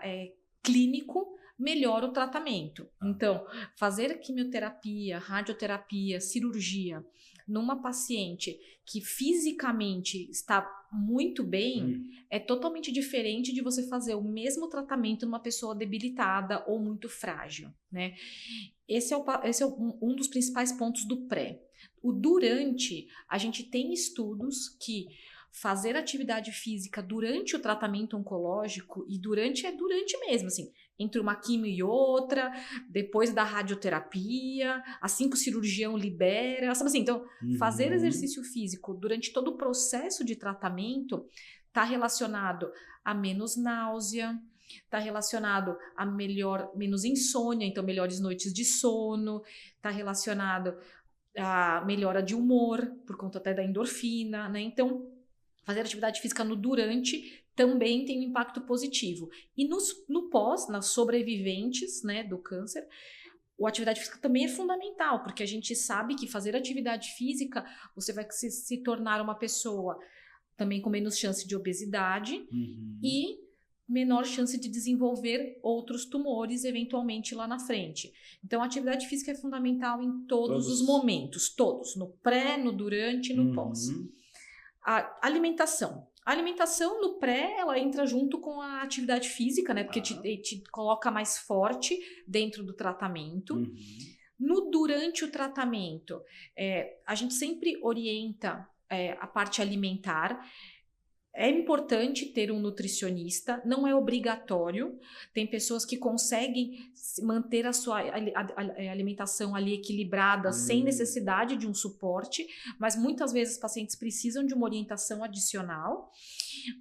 clínico, melhor o tratamento. Então, fazer quimioterapia, radioterapia, cirurgia numa paciente que fisicamente está muito bem é totalmente diferente de você fazer o mesmo tratamento numa pessoa debilitada ou muito frágil, né? Esse é um dos principais pontos do pré. O durante, a gente tem estudos que fazer atividade física durante o tratamento oncológico, e durante mesmo, assim, entre uma quimio e outra, depois da radioterapia, assim que o cirurgião libera, sabe assim? Então, fazer exercício físico durante todo o processo de tratamento está relacionado a menos náusea, está relacionado a menos insônia, então melhores noites de sono, está relacionado a melhora de humor, por conta até da endorfina, né? Então, fazer atividade física no durante também tem um impacto positivo. E no pós, nas sobreviventes, né, do câncer, a atividade física também é fundamental, porque a gente sabe que fazer atividade física, você vai se tornar uma pessoa também com menos chance de obesidade e menor chance de desenvolver outros tumores eventualmente lá na frente. Então, a atividade física é fundamental em todos os momentos, todos, no pré, no durante e no pós. A alimentação. A alimentação no pré, ela entra junto com a atividade física, né? Porque te coloca mais forte dentro do tratamento. No durante o tratamento, a gente sempre orienta a parte alimentar. É importante ter um nutricionista, não é obrigatório. Tem pessoas que conseguem manter a sua alimentação ali equilibrada sem necessidade de um suporte, mas muitas vezes os pacientes precisam de uma orientação adicional.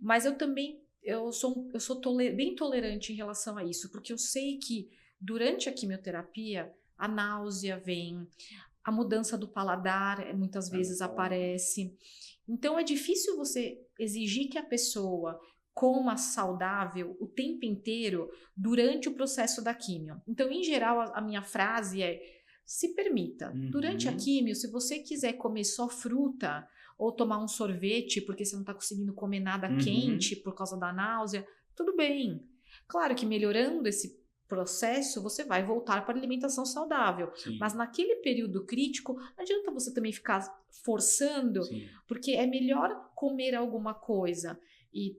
Mas eu sou bem tolerante em relação a isso, porque eu sei que durante a quimioterapia a náusea vem, a mudança do paladar muitas vezes aparece. Então, é difícil você exigir que a pessoa coma saudável o tempo inteiro durante o processo da quimio. Então, em geral, a minha frase é: se permita. Durante a quimio, se você quiser comer só fruta ou tomar um sorvete porque você não está conseguindo comer nada quente por causa da náusea, tudo bem. Claro que melhorando esse processo, você vai voltar para a alimentação saudável. Mas naquele período crítico, não adianta você também ficar forçando, porque é melhor comer alguma coisa e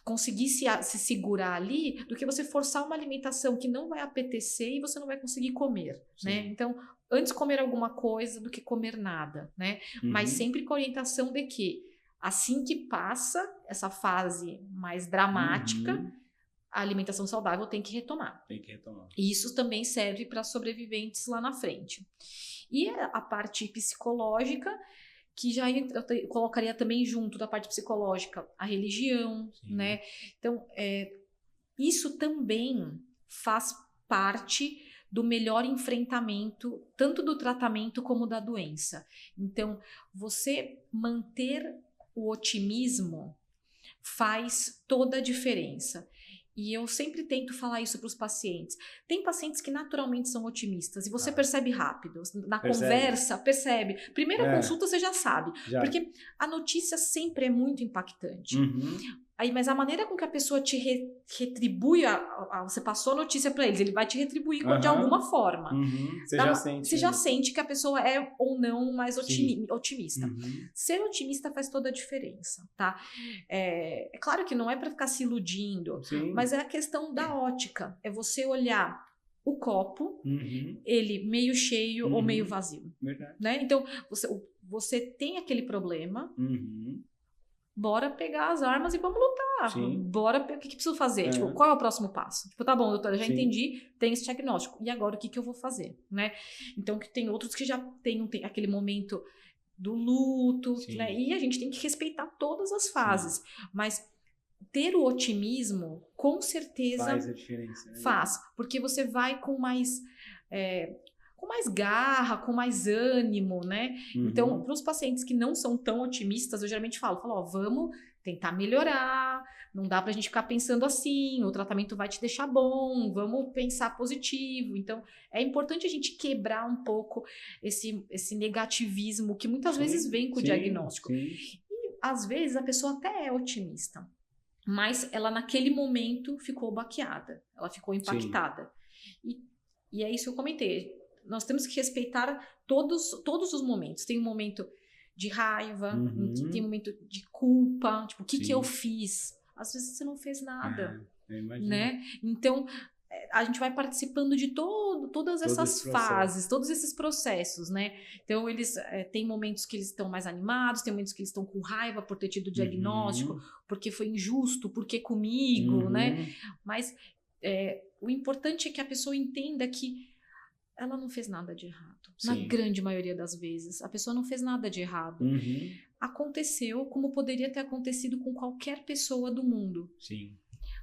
conseguir se segurar ali, do que você forçar uma alimentação que não vai apetecer e você não vai conseguir comer, né? Então, antes comer alguma coisa do que comer nada, né? Mas sempre com a orientação de que, assim que passa essa fase mais dramática, a alimentação saudável tem que retomar. E isso também serve para sobreviventes lá na frente. E a parte psicológica, que já eu colocaria também junto da parte psicológica a religião, né? Então, isso também faz parte do melhor enfrentamento, tanto do tratamento como da doença. Então, você manter o otimismo faz toda a diferença. E eu sempre tento falar isso para os pacientes. Tem pacientes que naturalmente são otimistas e você percebe rápido. Na conversa, percebe. Primeira consulta você já sabe. Porque a notícia sempre é muito impactante. Aí, mas a maneira com que a pessoa te retribui, você passou a notícia para eles, ele vai te retribuir de alguma forma. Você já sente que a pessoa é ou não mais otimista. Ser otimista faz toda a diferença, tá? É claro que não é para ficar se iludindo, mas é a questão da ótica. É você olhar o copo, ele meio cheio ou meio vazio. Né? Então, você tem aquele problema, bora pegar as armas e vamos lutar. Bora, o que preciso fazer? Tipo, qual é o próximo passo? Tipo, tá bom, doutora, já entendi, tem esse diagnóstico. E agora o que eu vou fazer? Né? Então, que tem outros que já tem aquele momento do luto, né? E a gente tem que respeitar todas as fases. Mas ter o otimismo, com certeza, faz a diferença. Né? Faz, porque você vai com mais mais garra, com mais ânimo, né? Uhum. Então, para os pacientes que não são tão otimistas, eu geralmente falo, ó, vamos tentar melhorar, não dá pra gente ficar pensando assim, o tratamento vai te deixar bom, vamos pensar positivo. Então, é importante a gente quebrar um pouco esse negativismo que muitas vezes vem com o diagnóstico. Sim. E, às vezes, a pessoa até é otimista, mas ela naquele momento ficou baqueada, ela ficou impactada. E é isso que eu comentei. Nós temos que respeitar todos os momentos. Tem um momento de raiva, tem um momento de culpa, tipo, o que eu fiz? Às vezes você não fez nada, né? Então, a gente vai participando de todas essas fases, todos esses processos, né? Então, eles tem momentos que eles estão mais animados, tem momentos que eles estão com raiva por ter tido o diagnóstico, porque foi injusto, porque comigo, né? Mas o importante é que a pessoa entenda que ela não fez nada de errado. Na grande maioria das vezes, a pessoa não fez nada de errado. Aconteceu como poderia ter acontecido com qualquer pessoa do mundo. Sim.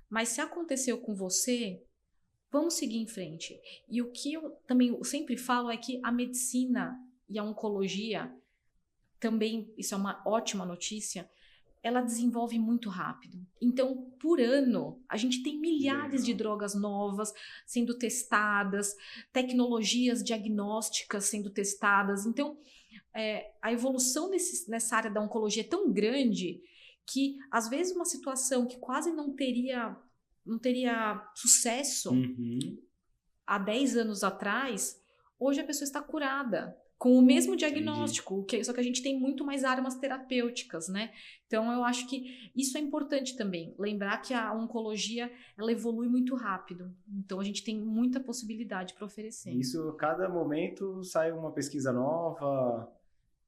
Mas se aconteceu com você, vamos seguir em frente. E o que eu também sempre falo é que a medicina e a oncologia, também, isso é uma ótima notícia, ela desenvolve muito rápido. Então, por ano, a gente tem milhares de drogas novas sendo testadas, tecnologias diagnósticas sendo testadas. Então, a evolução nessa área da oncologia é tão grande que, às vezes, uma situação que quase não teria sucesso há 10 anos atrás, hoje a pessoa está curada com o mesmo diagnóstico, só que a gente tem muito mais armas terapêuticas, né? Então, eu acho que isso é importante também, lembrar que a oncologia, ela evolui muito rápido, então a gente tem muita possibilidade para oferecer. Isso, cada momento sai uma pesquisa nova,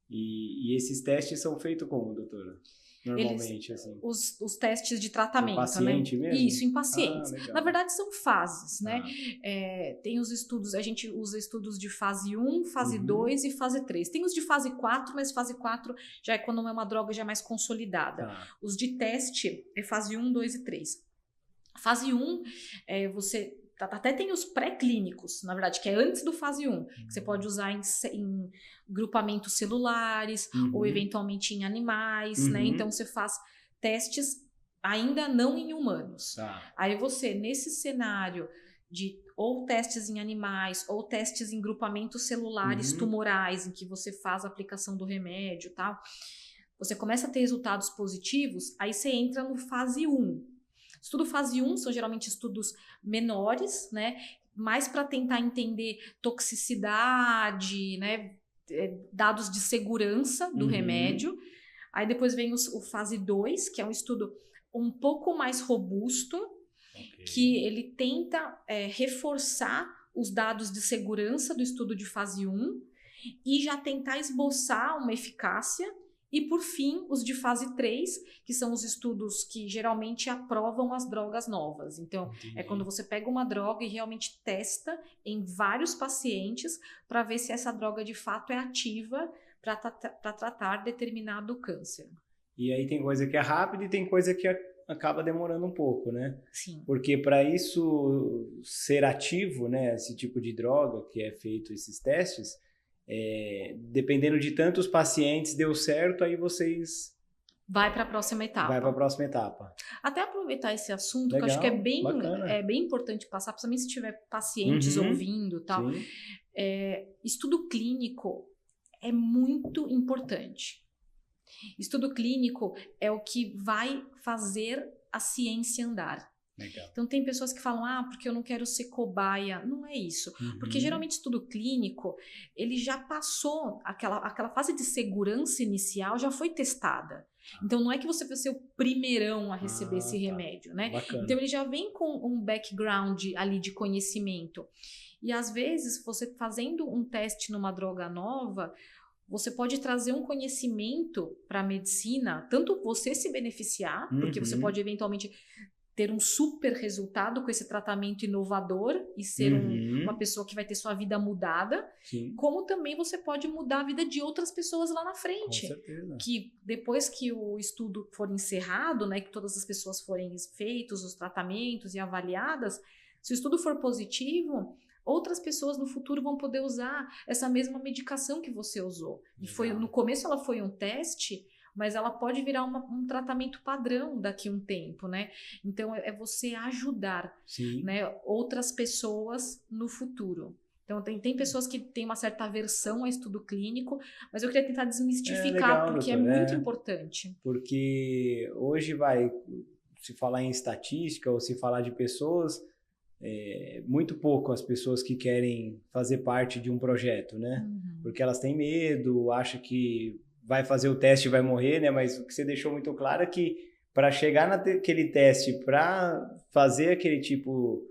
e esses testes são feitos como, doutora? Normalmente, assim. Os testes de tratamento, em paciente, né? Mesmo? Isso, em pacientes. Na verdade, são fases, né? Tem os estudos, a gente usa estudos de fase 1, fase 2 e fase 3. Tem os de fase 4, mas fase 4 já é quando é uma droga já mais consolidada. Os de teste é fase 1, 2 e 3. Fase 1, você... Até tem os pré-clínicos, na verdade, que é antes do fase 1, que você pode usar em grupamentos celulares ou eventualmente em animais, né? Então você faz testes ainda não em humanos. Aí você, nesse cenário de ou testes em animais ou testes em grupamentos celulares tumorais, em que você faz a aplicação do remédio e tal, você começa a ter resultados positivos, aí você entra no fase 1. Estudo fase 1 são geralmente estudos menores, né? Mais para tentar entender toxicidade, né? Dados de segurança do remédio. Aí depois vem o fase 2, que é um estudo um pouco mais robusto, que ele tenta reforçar os dados de segurança do estudo de fase 1 e já tentar esboçar uma eficácia. E, por fim, os de fase 3, que são os estudos que geralmente aprovam as drogas novas. Então, é quando você pega uma droga e realmente testa em vários pacientes para ver se essa droga de fato é ativa para tratar determinado câncer. E aí tem coisa que é rápida e tem coisa que acaba demorando um pouco, né? Sim. Porque para isso ser ativo, né, esse tipo de droga que é feito esses testes, dependendo de tantos pacientes, deu certo, aí vocês... Vai para a próxima etapa. Vai para a próxima etapa. Até aproveitar esse assunto, Legal, que eu acho que é bem importante passar, principalmente se tiver pacientes ouvindo e tal. Estudo clínico é muito importante. Estudo clínico é o que vai fazer a ciência andar. Legal. Então tem pessoas que falam, porque eu não quero ser cobaia. Não é isso. Porque geralmente estudo clínico, ele já passou, aquela fase de segurança inicial já foi testada. Então não é que você vai ser o primeirão a receber esse remédio, né? Bacana. Então ele já vem com um background ali de conhecimento. E às vezes, você fazendo um teste numa droga nova, você pode trazer um conhecimento para a medicina, tanto você se beneficiar, porque você pode eventualmente ter um super resultado com esse tratamento inovador e ser uma pessoa que vai ter sua vida mudada, como também você pode mudar a vida de outras pessoas lá na frente. Com certeza. Que depois que o estudo for encerrado, né, que todas as pessoas forem feitos, os tratamentos e avaliadas, se o estudo for positivo, outras pessoas no futuro vão poder usar essa mesma medicação que você usou. E no começo ela foi um teste, mas ela pode virar um tratamento padrão daqui a um tempo, né? Então, é você ajudar, né, outras pessoas no futuro. Então, tem pessoas que têm uma certa aversão a estudo clínico, mas eu queria tentar desmistificar, legal, porque doutor, é muito importante. Porque hoje se falar em estatística ou se falar de pessoas, muito pouco as pessoas que querem fazer parte de um projeto, né? Porque elas têm medo, acham que vai fazer o teste e vai morrer, né? Mas o que você deixou muito claro é que para chegar naquele teste, para fazer aquele tipo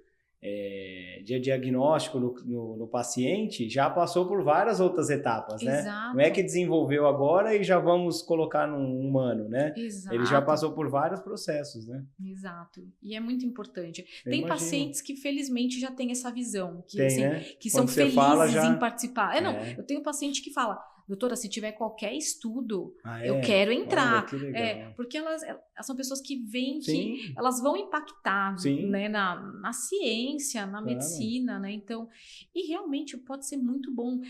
de diagnóstico no paciente, já passou por várias outras etapas, né? Exato. Não é que desenvolveu agora e já vamos colocar num humano, né? Exato. Ele já passou por vários processos, né? Exato. E é muito importante. Tem pacientes que felizmente já têm essa visão, que, né? que são felizes em participar. Eu tenho paciente que fala: doutora, se tiver qualquer estudo, eu quero entrar. Olha, que legal. Porque elas são pessoas que veem que elas vão impactar, né, na ciência, na medicina, né? Então, e realmente pode ser muito bom.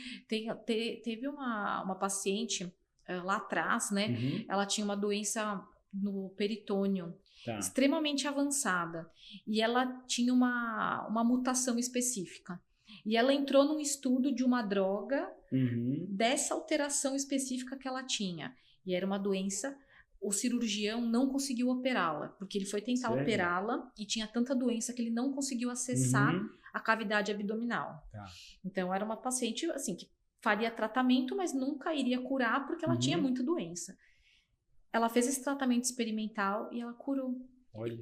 Teve uma paciente lá atrás, né? Ela tinha uma doença no peritônio extremamente avançada e ela tinha uma mutação específica. E ela entrou num estudo de uma droga dessa alteração específica que ela tinha. E era uma doença, o cirurgião não conseguiu operá-la, porque ele foi tentar operá-la e tinha tanta doença que ele não conseguiu acessar a cavidade abdominal. Então, era uma paciente assim, que faria tratamento, mas nunca iria curar porque ela tinha muita doença. Ela fez esse tratamento experimental e ela curou.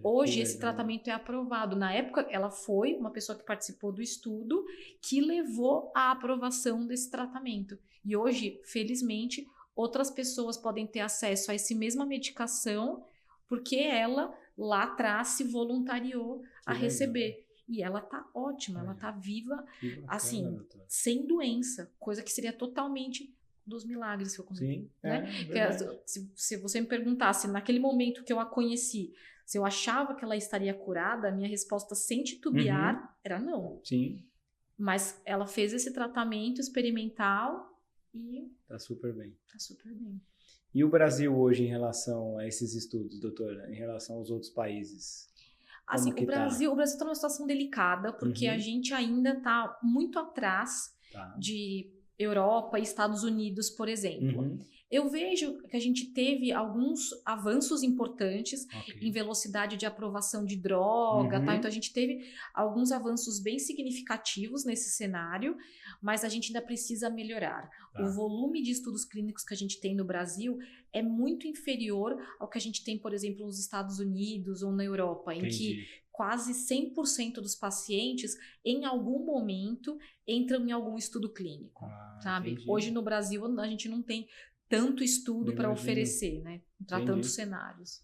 Hoje esse tratamento é aprovado. Na época, ela foi uma pessoa que participou do estudo que levou à aprovação desse tratamento. E hoje, felizmente, outras pessoas podem ter acesso a essa mesma medicação porque ela, lá atrás, se voluntariou a receber. E ela tá ótima, ela tá viva, assim, sem doença. Coisa que seria totalmente dos milagres que eu comentei. Né? Se você me perguntasse, naquele momento que eu a conheci, se eu achava que ela estaria curada, a minha resposta sem titubear era não. Mas ela fez esse tratamento experimental e... Tá super bem. Tá super bem. E o Brasil hoje em relação a esses estudos, doutora, em relação aos outros países? Assim, o Brasil está numa situação delicada, porque a gente ainda está muito atrás de Europa e Estados Unidos, por exemplo. Eu vejo que a gente teve alguns avanços importantes em velocidade de aprovação de droga, então a gente teve alguns avanços bem significativos nesse cenário, mas a gente ainda precisa melhorar. O volume de estudos clínicos que a gente tem no Brasil é muito inferior ao que a gente tem, por exemplo, nos Estados Unidos ou na Europa, em que quase 100% dos pacientes, em algum momento, entram em algum estudo clínico, sabe? Hoje no Brasil a gente não tem tanto estudo para oferecer, né? Para tantos cenários.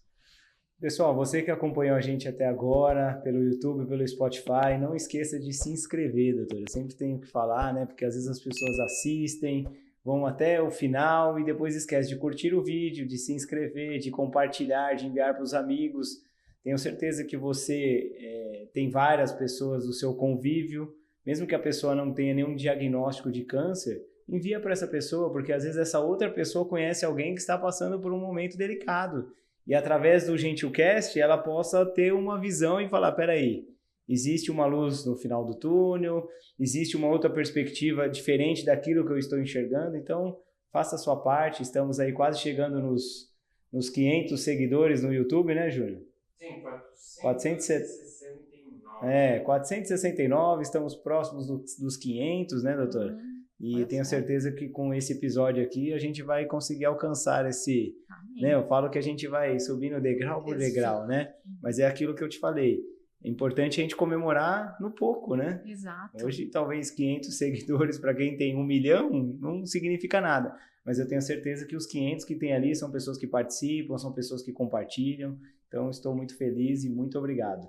Pessoal, você que acompanhou a gente até agora, pelo YouTube, pelo Spotify, não esqueça de se inscrever, doutora. Eu sempre tenho que falar, né? Porque às vezes as pessoas assistem, vão até o final e depois esquecem de curtir o vídeo, de se inscrever, de compartilhar, de enviar para os amigos. Tenho certeza que você tem várias pessoas do seu convívio, mesmo que a pessoa não tenha nenhum diagnóstico de câncer, envia para essa pessoa, porque às vezes essa outra pessoa conhece alguém que está passando por um momento delicado. E através do GentilCast, ela possa ter uma visão e falar, peraí, existe uma luz no final do túnel, existe uma outra perspectiva diferente daquilo que eu estou enxergando, então faça a sua parte. Estamos aí quase chegando nos 500 seguidores no YouTube, né, Júlio? Sim, 469, estamos próximos dos 500, né, doutora? E tenho certeza que com esse episódio aqui a gente vai conseguir alcançar esse... Né, eu falo que a gente vai subindo degrau por degrau, né? Mas é aquilo que eu te falei. É importante a gente comemorar no pouco, né? Exato. Hoje, talvez 500 seguidores para quem tem 1 milhão não significa nada. Mas eu tenho certeza que os 500 que tem ali são pessoas que participam, são pessoas que compartilham. Então, estou muito feliz e muito obrigado.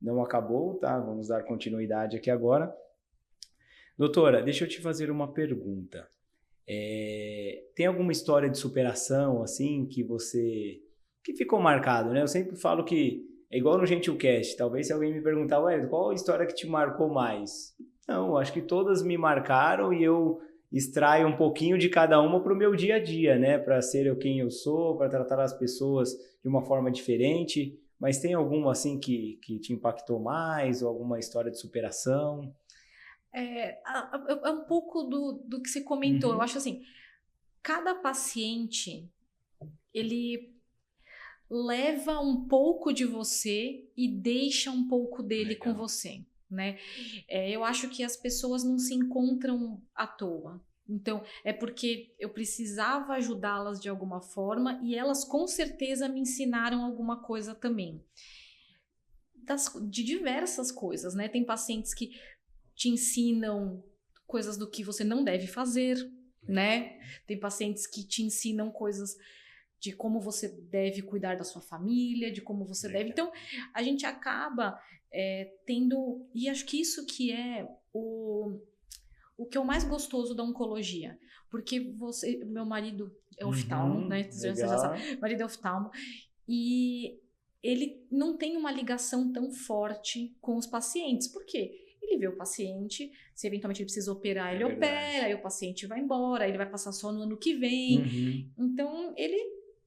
Não acabou, tá? Vamos dar continuidade aqui agora. Doutora, deixa eu te fazer uma pergunta. Tem alguma história de superação, assim, que ficou marcado, né? Eu sempre falo que é igual no GentilCast. Talvez se alguém me perguntar, qual a história que te marcou mais? Não, acho que todas me marcaram e eu extraio um pouquinho de cada uma para o meu dia a dia, né? Para ser eu quem eu sou, para tratar as pessoas de uma forma diferente. Mas tem alguma assim que te impactou mais ou alguma história de superação? É um pouco do que você comentou. Eu acho assim, cada paciente, ele leva um pouco de você e deixa um pouco dele com você, né? Eu acho que as pessoas não se encontram à toa. Então, é porque eu precisava ajudá-las de alguma forma e elas com certeza me ensinaram alguma coisa também. De diversas coisas, né? Tem pacientes que te ensinam coisas do que você não deve fazer, né? Tem pacientes que te ensinam coisas de como você deve cuidar da sua família, de como você deve... Então, a gente acaba tendo... E acho que isso que é o que é o mais gostoso da oncologia. Porque meu marido é oftalmo, né? Você já sabe. Meu marido é oftalmo. E ele não tem uma ligação tão forte com os pacientes. Por quê? Ele vê o paciente, se eventualmente ele precisa operar, ele opera, aí o paciente vai embora, ele vai passar só no ano que vem. Então, ele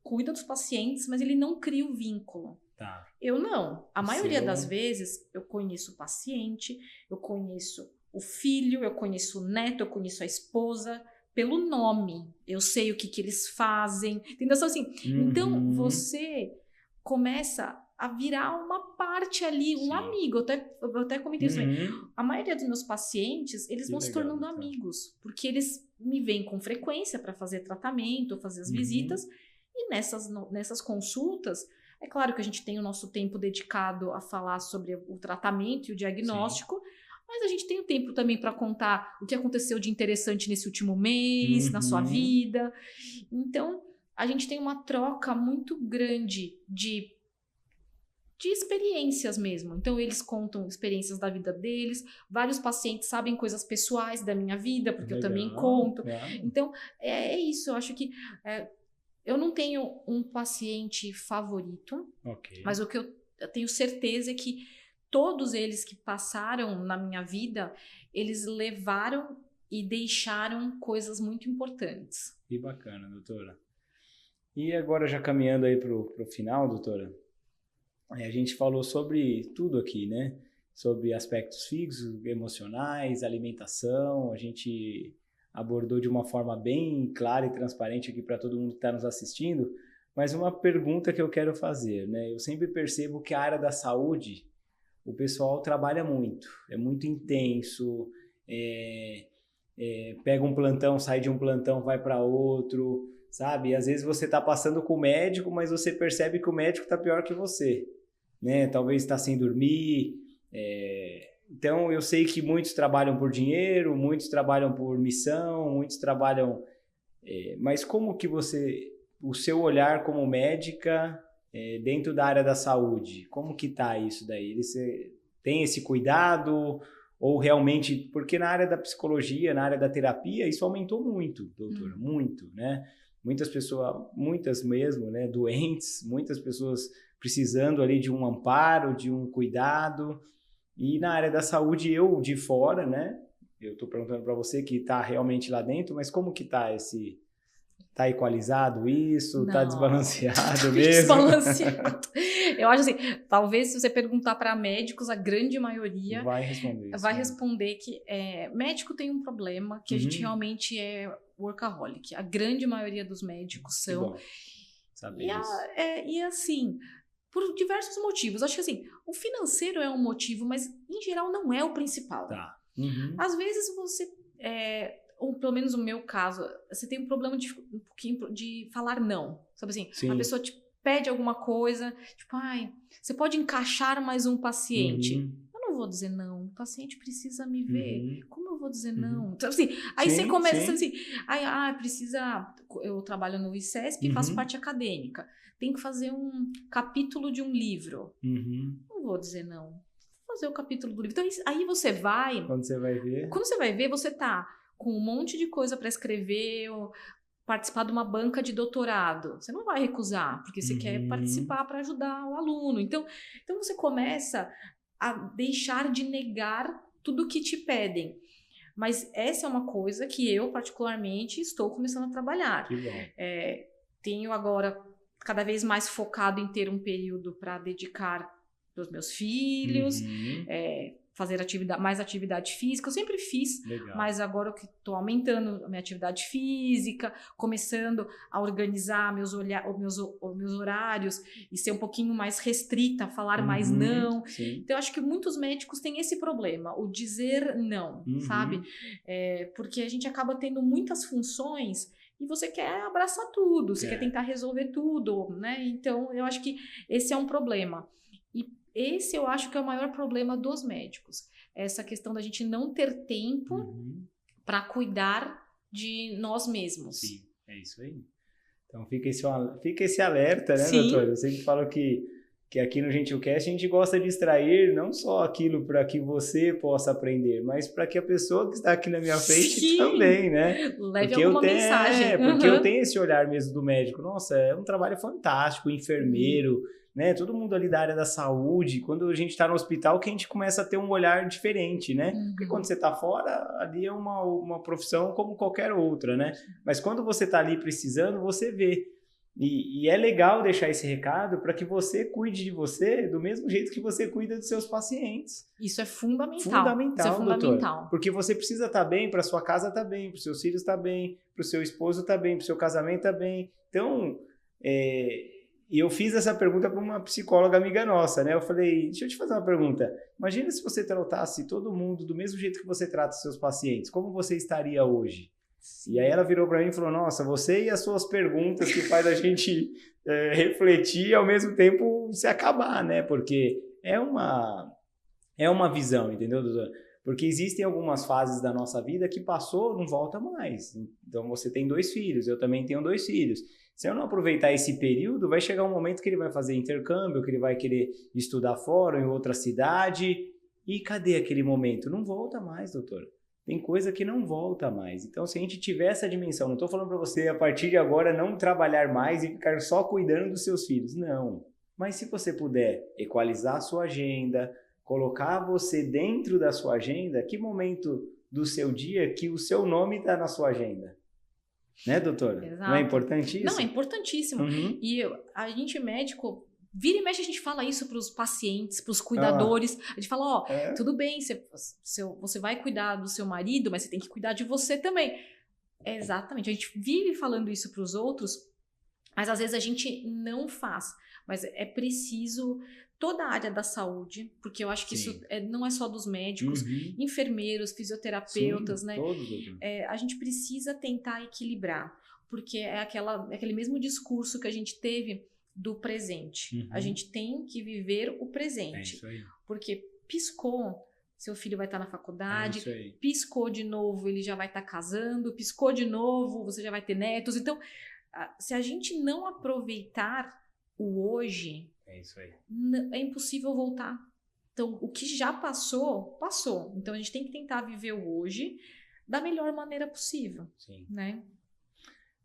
cuida dos pacientes, mas ele não cria o vínculo. Tá. Eu não. A maioria das vezes, eu conheço o paciente, eu conheço o filho, eu conheço o neto, eu conheço a esposa, pelo nome. Eu sei o que eles fazem. Entendeu? Então, assim, então você começa a virar uma parte ali, um amigo. Eu até comentei isso também. A maioria dos meus pacientes, eles vão se tornando amigos, porque eles me veem com frequência para fazer tratamento, fazer as visitas, e nessas consultas, é claro que a gente tem o nosso tempo dedicado a falar sobre o tratamento e o diagnóstico, mas a gente tem o tempo também para contar o que aconteceu de interessante nesse último mês, na sua vida. Então, a gente tem uma troca muito grande de experiências mesmo. Então, eles contam experiências da vida deles. Vários pacientes sabem coisas pessoais da minha vida, porque eu também conto. Então, é isso. Eu acho que eu não tenho um paciente favorito, mas o que eu tenho certeza é que todos eles que passaram na minha vida, eles levaram e deixaram coisas muito importantes. Que bacana, doutora. E agora, já caminhando aí para o final, doutora, a gente falou sobre tudo aqui, né? Sobre aspectos físicos, emocionais, alimentação. A gente abordou de uma forma bem clara e transparente aqui para todo mundo que está nos assistindo. Mas uma pergunta que eu quero fazer, né? Eu sempre percebo que a área da saúde, o pessoal trabalha muito, é muito intenso, pega um plantão, sai de um plantão, vai para outro, sabe? E às vezes você está passando com o médico, mas você percebe que o médico está pior que você, né? Talvez está sem dormir. Então, eu sei que muitos trabalham por dinheiro, muitos trabalham por missão, muitos trabalham... mas como que o seu olhar como médica... dentro da área da saúde, como que tá isso daí? Eles têm esse cuidado ou realmente... Porque na área da psicologia, na área da terapia, isso aumentou muito, doutora, muito, né? Muitas pessoas, muitas mesmo, né, doentes, muitas pessoas precisando ali de um amparo, de um cuidado. E na área da saúde, eu de fora, né? Eu tô perguntando para você que tá realmente lá dentro, mas como que tá esse... Tá equalizado isso? Não, tá desbalanceado mesmo? Desbalanceado. Eu acho assim, talvez se você perguntar para médicos, a grande maioria vai responder isso, vai responder que médico tem um problema, que a gente realmente é workaholic. A grande maioria dos médicos são. Bom, saber isso. E assim, por diversos motivos. Acho que assim, o financeiro é um motivo, mas em geral não é o principal. Tá. Às vezes você... ou pelo menos no meu caso, você tem um problema um pouquinho de falar não. Sabe assim, a pessoa te pede alguma coisa, tipo, você pode encaixar mais um paciente. Eu não vou dizer não, o paciente precisa me ver. Como eu vou dizer não? Então, assim, aí você começa assim, precisa... Eu trabalho no ICESP e faço parte acadêmica. Tem que fazer um capítulo de um livro. Não vou dizer não. Vou fazer o capítulo do livro. Então, aí você vai... Quando você vai ver, você tá... com um monte de coisa para escrever, ou participar de uma banca de doutorado. Você não vai recusar, porque você quer participar para ajudar o aluno. Então você começa a deixar de negar tudo que te pedem. Mas essa é uma coisa que eu, particularmente, estou começando a trabalhar. Que bom. Tenho agora cada vez mais focado em ter um período para dedicar para os meus filhos, fazer mais atividade física. Eu sempre fiz, Legal. mas agora eu estou aumentando a minha atividade física, começando a organizar meus horários e ser um pouquinho mais restrita, falar mais não. Sim. Então, eu acho que muitos médicos têm esse problema, o dizer não, sabe? Porque a gente acaba tendo muitas funções e você quer abraçar tudo, você quer tentar resolver tudo, né? Então, eu acho que esse é um problema. E esse eu acho que é o maior problema dos médicos. Essa questão da gente não ter tempo para cuidar de nós mesmos. Sim, é isso aí. Então fica esse alerta, né, doutora? Eu sempre falo que aqui no GentilCast a gente gosta de extrair não só aquilo para que você possa aprender, mas para que a pessoa que está aqui na minha frente também, né? Leve alguma mensagem. Porque eu tenho esse olhar mesmo do médico. Nossa, é um trabalho fantástico, enfermeiro, né? Todo mundo ali da área da saúde. Quando a gente está no hospital, que a gente começa a ter um olhar diferente, né? Porque quando você está fora, ali é uma profissão como qualquer outra, né? Mas quando você está ali precisando, você vê. E é legal deixar esse recado para que você cuide de você do mesmo jeito que você cuida dos seus pacientes. Isso é fundamental. Fundamental, Isso é fundamental. Doutora, porque você precisa estar bem para sua casa estar bem, para os seus filhos estar bem, para o seu esposo estar bem, para o seu casamento estar bem. Então, eu fiz essa pergunta para uma psicóloga amiga nossa, né? Eu falei, deixa eu te fazer uma pergunta. Imagina se você tratasse todo mundo do mesmo jeito que você trata os seus pacientes. Como você estaria hoje? E aí ela virou para mim e falou, nossa, você e as suas perguntas que faz a gente refletir e ao mesmo tempo se acabar, né? Porque é uma visão, entendeu, doutora? Porque existem algumas fases da nossa vida que passou, não volta mais. Então você tem 2 filhos, eu também tenho 2 filhos. Se eu não aproveitar esse período, vai chegar um momento que ele vai fazer intercâmbio, que ele vai querer estudar fora, em outra cidade. E cadê aquele momento? Não volta mais, doutora. Tem coisa que não volta mais. Então, se a gente tiver essa dimensão, não estou falando para você, a partir de agora, não trabalhar mais e ficar só cuidando dos seus filhos. Não. Mas se você puder equalizar a sua agenda, colocar você dentro da sua agenda, que momento do seu dia que o seu nome está na sua agenda? Né, doutora? Exato. Não é importante isso? Não, é importantíssimo. E a gente médico... Vira e mexe, a gente fala isso para os pacientes, para os cuidadores. A gente fala, tudo bem, você vai cuidar do seu marido, mas você tem que cuidar de você também. Exatamente, a gente vive falando isso para os outros, mas às vezes a gente não faz. Mas é preciso toda a área da saúde, porque eu acho que isso não é só dos médicos, enfermeiros, fisioterapeutas, né? Todos. A gente precisa tentar equilibrar, porque é aquele mesmo discurso que a gente teve do presente. A gente tem que viver o presente. É isso aí. Porque piscou, seu filho vai estar na faculdade, piscou de novo, ele já vai estar casando, piscou de novo, você já vai ter netos. Então, se a gente não aproveitar o hoje, é impossível voltar. Então, o que já passou, passou. Então, a gente tem que tentar viver o hoje da melhor maneira possível. Né?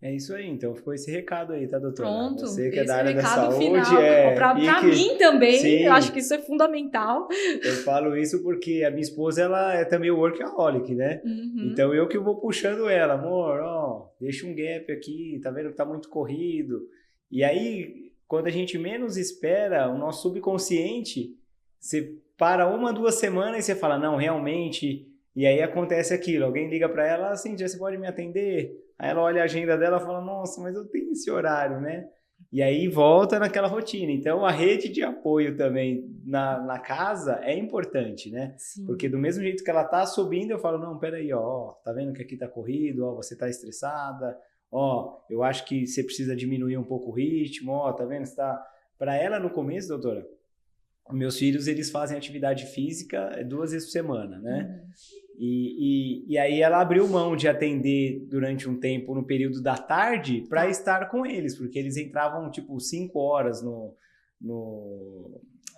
É isso aí, então ficou esse recado aí, tá, doutora? Pronto, você que é da área da saúde, pra mim também, eu acho que isso é fundamental. Eu falo isso porque a minha esposa, ela é também workaholic, né? Então eu que vou puxando ela, amor, deixa um gap aqui, tá vendo que tá muito corrido. E aí, quando a gente menos espera, o nosso subconsciente, você para 1, 2 semanas e você fala, não, realmente, e aí acontece aquilo, alguém liga pra ela, assim, você pode me atender? Aí ela olha a agenda dela e fala, nossa, mas eu tenho esse horário, né? E aí volta naquela rotina. Então, a rede de apoio também na casa é importante, né? Sim. Porque do mesmo jeito que ela tá subindo, eu falo, não, peraí, tá vendo que aqui tá corrido, você tá estressada, eu acho que você precisa diminuir um pouco o ritmo, tá vendo? Para ela, no começo, doutora, meus filhos, eles fazem atividade física 2 vezes por semana, né? E aí ela abriu mão de atender durante um tempo no período da tarde para estar com eles, porque eles entravam tipo 5 horas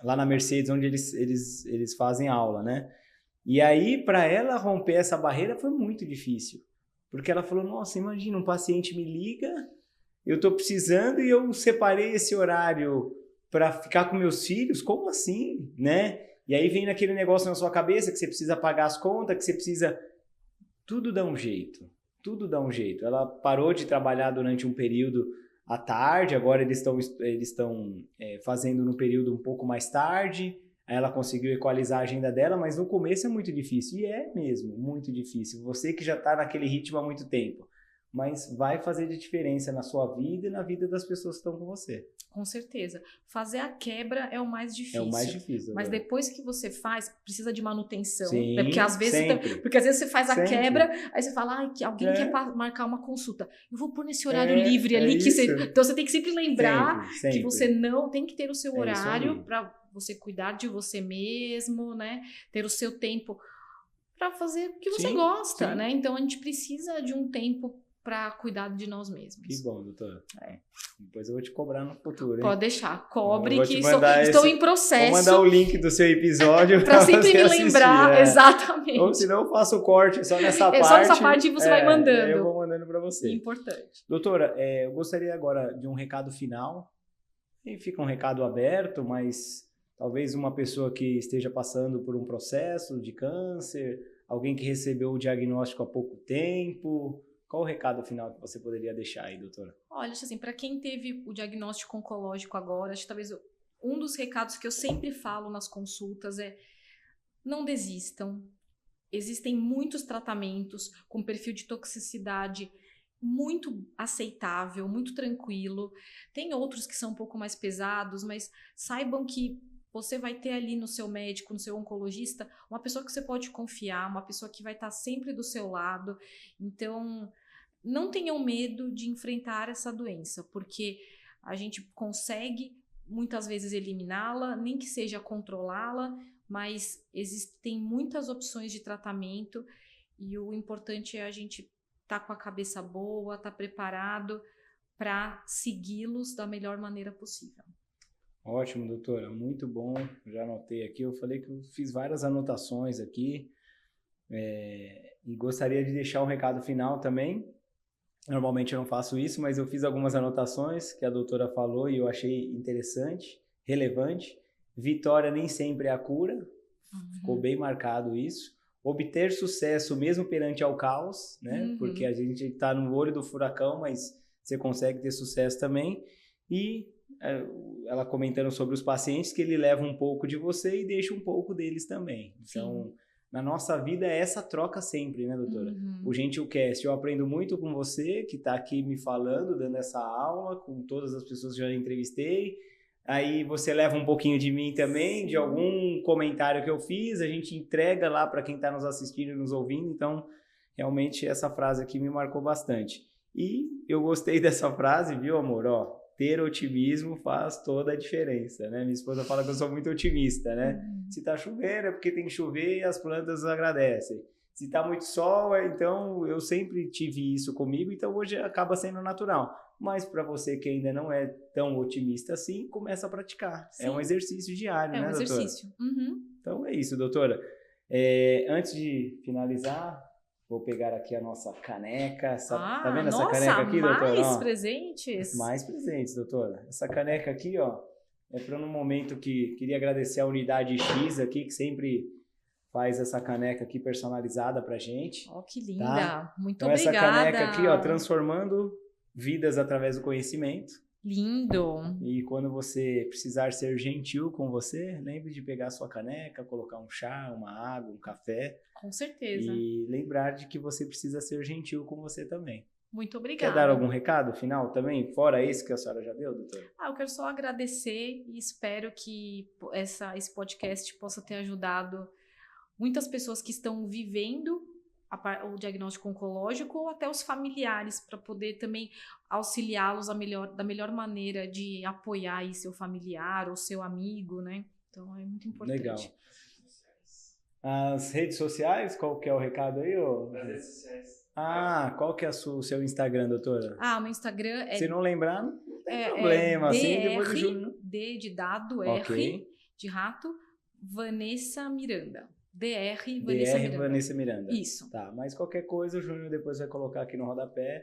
lá na Mercedes, onde eles fazem aula, né? E aí, para ela romper essa barreira foi muito difícil, porque ela falou, nossa, imagina, um paciente me liga, eu tô precisando e eu separei esse horário para ficar com meus filhos, como assim, né? E aí vem naquele negócio na sua cabeça que você precisa pagar as contas, que você precisa... Tudo dá um jeito. Tudo dá um jeito. Ela parou de trabalhar durante um período à tarde, agora eles estão fazendo no período um pouco mais tarde. Aí ela conseguiu equalizar a agenda dela, mas no começo é muito difícil. E é mesmo, muito difícil. Você que já está naquele ritmo há muito tempo. Mas vai fazer diferença na sua vida e na vida das pessoas que estão com você. Com certeza. Fazer a quebra é o mais difícil. É o mais difícil. Mas depois que você faz, precisa de manutenção. Sim, né? Porque às vezes você faz a quebra, aí você fala, que alguém quer marcar uma consulta. Eu vou pôr nesse horário livre ali. Então você tem que sempre lembrar sempre. Que você não tem que ter o seu horário para você cuidar de você mesmo, né? Ter o seu tempo para fazer o que você gosta, né? Então a gente precisa de um tempo para cuidar de nós mesmos. Que bom, doutora. Depois eu vou te cobrar no futuro, hein? Pode deixar. Cobre que estou em processo. Vou mandar o link do seu episódio para sempre me lembrar. Exatamente. Ou senão eu faço o corte só nessa parte. Só nessa parte você vai mandando. Eu vou mandando para você. Importante. Doutora, eu gostaria agora de um recado final. E fica um recado aberto, mas talvez uma pessoa que esteja passando por um processo de câncer, alguém que recebeu o diagnóstico há pouco tempo... Qual o recado final que você poderia deixar aí, doutora? Olha, assim, para quem teve o diagnóstico oncológico agora, acho que talvez um dos recados que eu sempre falo nas consultas é: não desistam. Existem muitos tratamentos com perfil de toxicidade muito aceitável, muito tranquilo. Tem outros que são um pouco mais pesados, mas saibam que você vai ter ali no seu médico, no seu oncologista, uma pessoa que você pode confiar, uma pessoa que vai estar sempre do seu lado. Então, não tenham medo de enfrentar essa doença, porque a gente consegue muitas vezes eliminá-la, nem que seja controlá-la, mas existem muitas opções de tratamento e o importante é a gente estar com a cabeça boa, estar preparado para segui-los da melhor maneira possível. Ótimo, doutora, muito bom. Já anotei aqui, eu falei que eu fiz várias anotações aqui e gostaria de deixar um recado final também. Normalmente eu não faço isso, mas eu fiz algumas anotações que a doutora falou e eu achei interessante, relevante. Vitória nem sempre é a cura, ficou bem marcado isso. Obter sucesso mesmo perante ao caos, né? Porque a gente está no olho do furacão, mas você consegue ter sucesso também. E ela comentando sobre os pacientes, que ele leva um pouco de você e deixa um pouco deles também. Então, na nossa vida é essa troca sempre, né, doutora? O GentilCast, eu aprendo muito com você, que está aqui me falando, dando essa aula, com todas as pessoas que já entrevistei. Aí você leva um pouquinho de mim também, de algum comentário que eu fiz, a gente entrega lá para quem está nos assistindo e nos ouvindo. Então, realmente, essa frase aqui me marcou bastante. E eu gostei dessa frase, viu, amor? Ó, ter otimismo faz toda a diferença, né? Minha esposa fala que eu sou muito otimista, né? Se tá chovendo é porque tem que chover e as plantas agradecem. Se tá muito sol, então eu sempre tive isso comigo, então hoje acaba sendo natural. Mas para você que ainda não é tão otimista assim, começa a praticar. Sim. É um exercício diário, né, doutora? É um exercício. Então é isso, doutora. Antes de finalizar, vou pegar aqui a nossa caneca. Tá vendo essa caneca aqui, doutora? Mais presentes? Mais presentes, doutora. Essa caneca aqui, ó, é para um momento que queria agradecer a Unidade X aqui, que sempre faz essa caneca aqui personalizada pra gente. Oh, que linda. Tá? Muito então, obrigada. Essa caneca aqui, ó, transformando vidas através do conhecimento. Lindo. E quando você precisar ser gentil com você, lembre de pegar a sua caneca, colocar um chá, uma água, um café. Com certeza. E lembrar de que você precisa ser gentil com você também. Muito obrigada. Quer dar algum recado final também, fora esse que a senhora já deu, doutora? Eu quero só agradecer e espero que esse podcast possa ter ajudado muitas pessoas que estão vivendo o diagnóstico oncológico ou até os familiares, para poder também auxiliá-los da melhor maneira de apoiar aí seu familiar ou seu amigo, né? Então é muito importante. Legal. As redes sociais, qual que é o recado aí? As redes sociais. Qual que é o seu Instagram, doutora? O meu Instagram é... Se não lembrar, não tem problema. Assim, depois do Júnior. D de dado, okay. R de rato, Vanessa Miranda. DR Vanessa Miranda. Isso. Tá, mas qualquer coisa o Júnior depois vai colocar aqui no rodapé.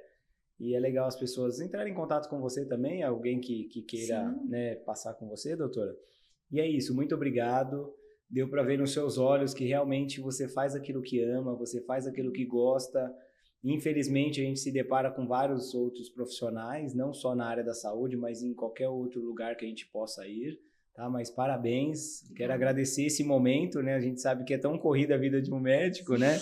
E é legal as pessoas entrarem em contato com você também, alguém que queira, né, passar com você, doutora. E é isso, muito obrigado. deu para ver nos seus olhos que realmente você faz aquilo que ama, você faz aquilo que gosta. Infelizmente, a gente se depara com vários outros profissionais, não só na área da saúde, mas em qualquer outro lugar que a gente possa ir, tá? Mas parabéns, quero agradecer esse momento, né? A gente sabe que é tão corrida a vida de um médico, né?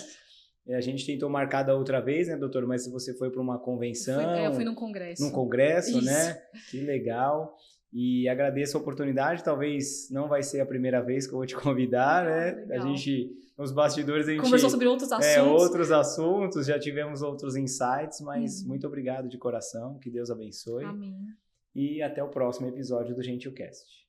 A gente tentou marcar da outra vez, né, doutor? Mas se você foi para uma convenção... Eu fui num congresso. Num congresso, Isso. né? Que legal. E agradeço a oportunidade, talvez não vai ser a primeira vez que eu vou te convidar, né? Legal. A gente, nos bastidores, a gente... Conversou sobre outros assuntos. Outros assuntos, já tivemos outros insights, mas muito obrigado de coração, que Deus abençoe. Amém. E até o próximo episódio do GentilCast.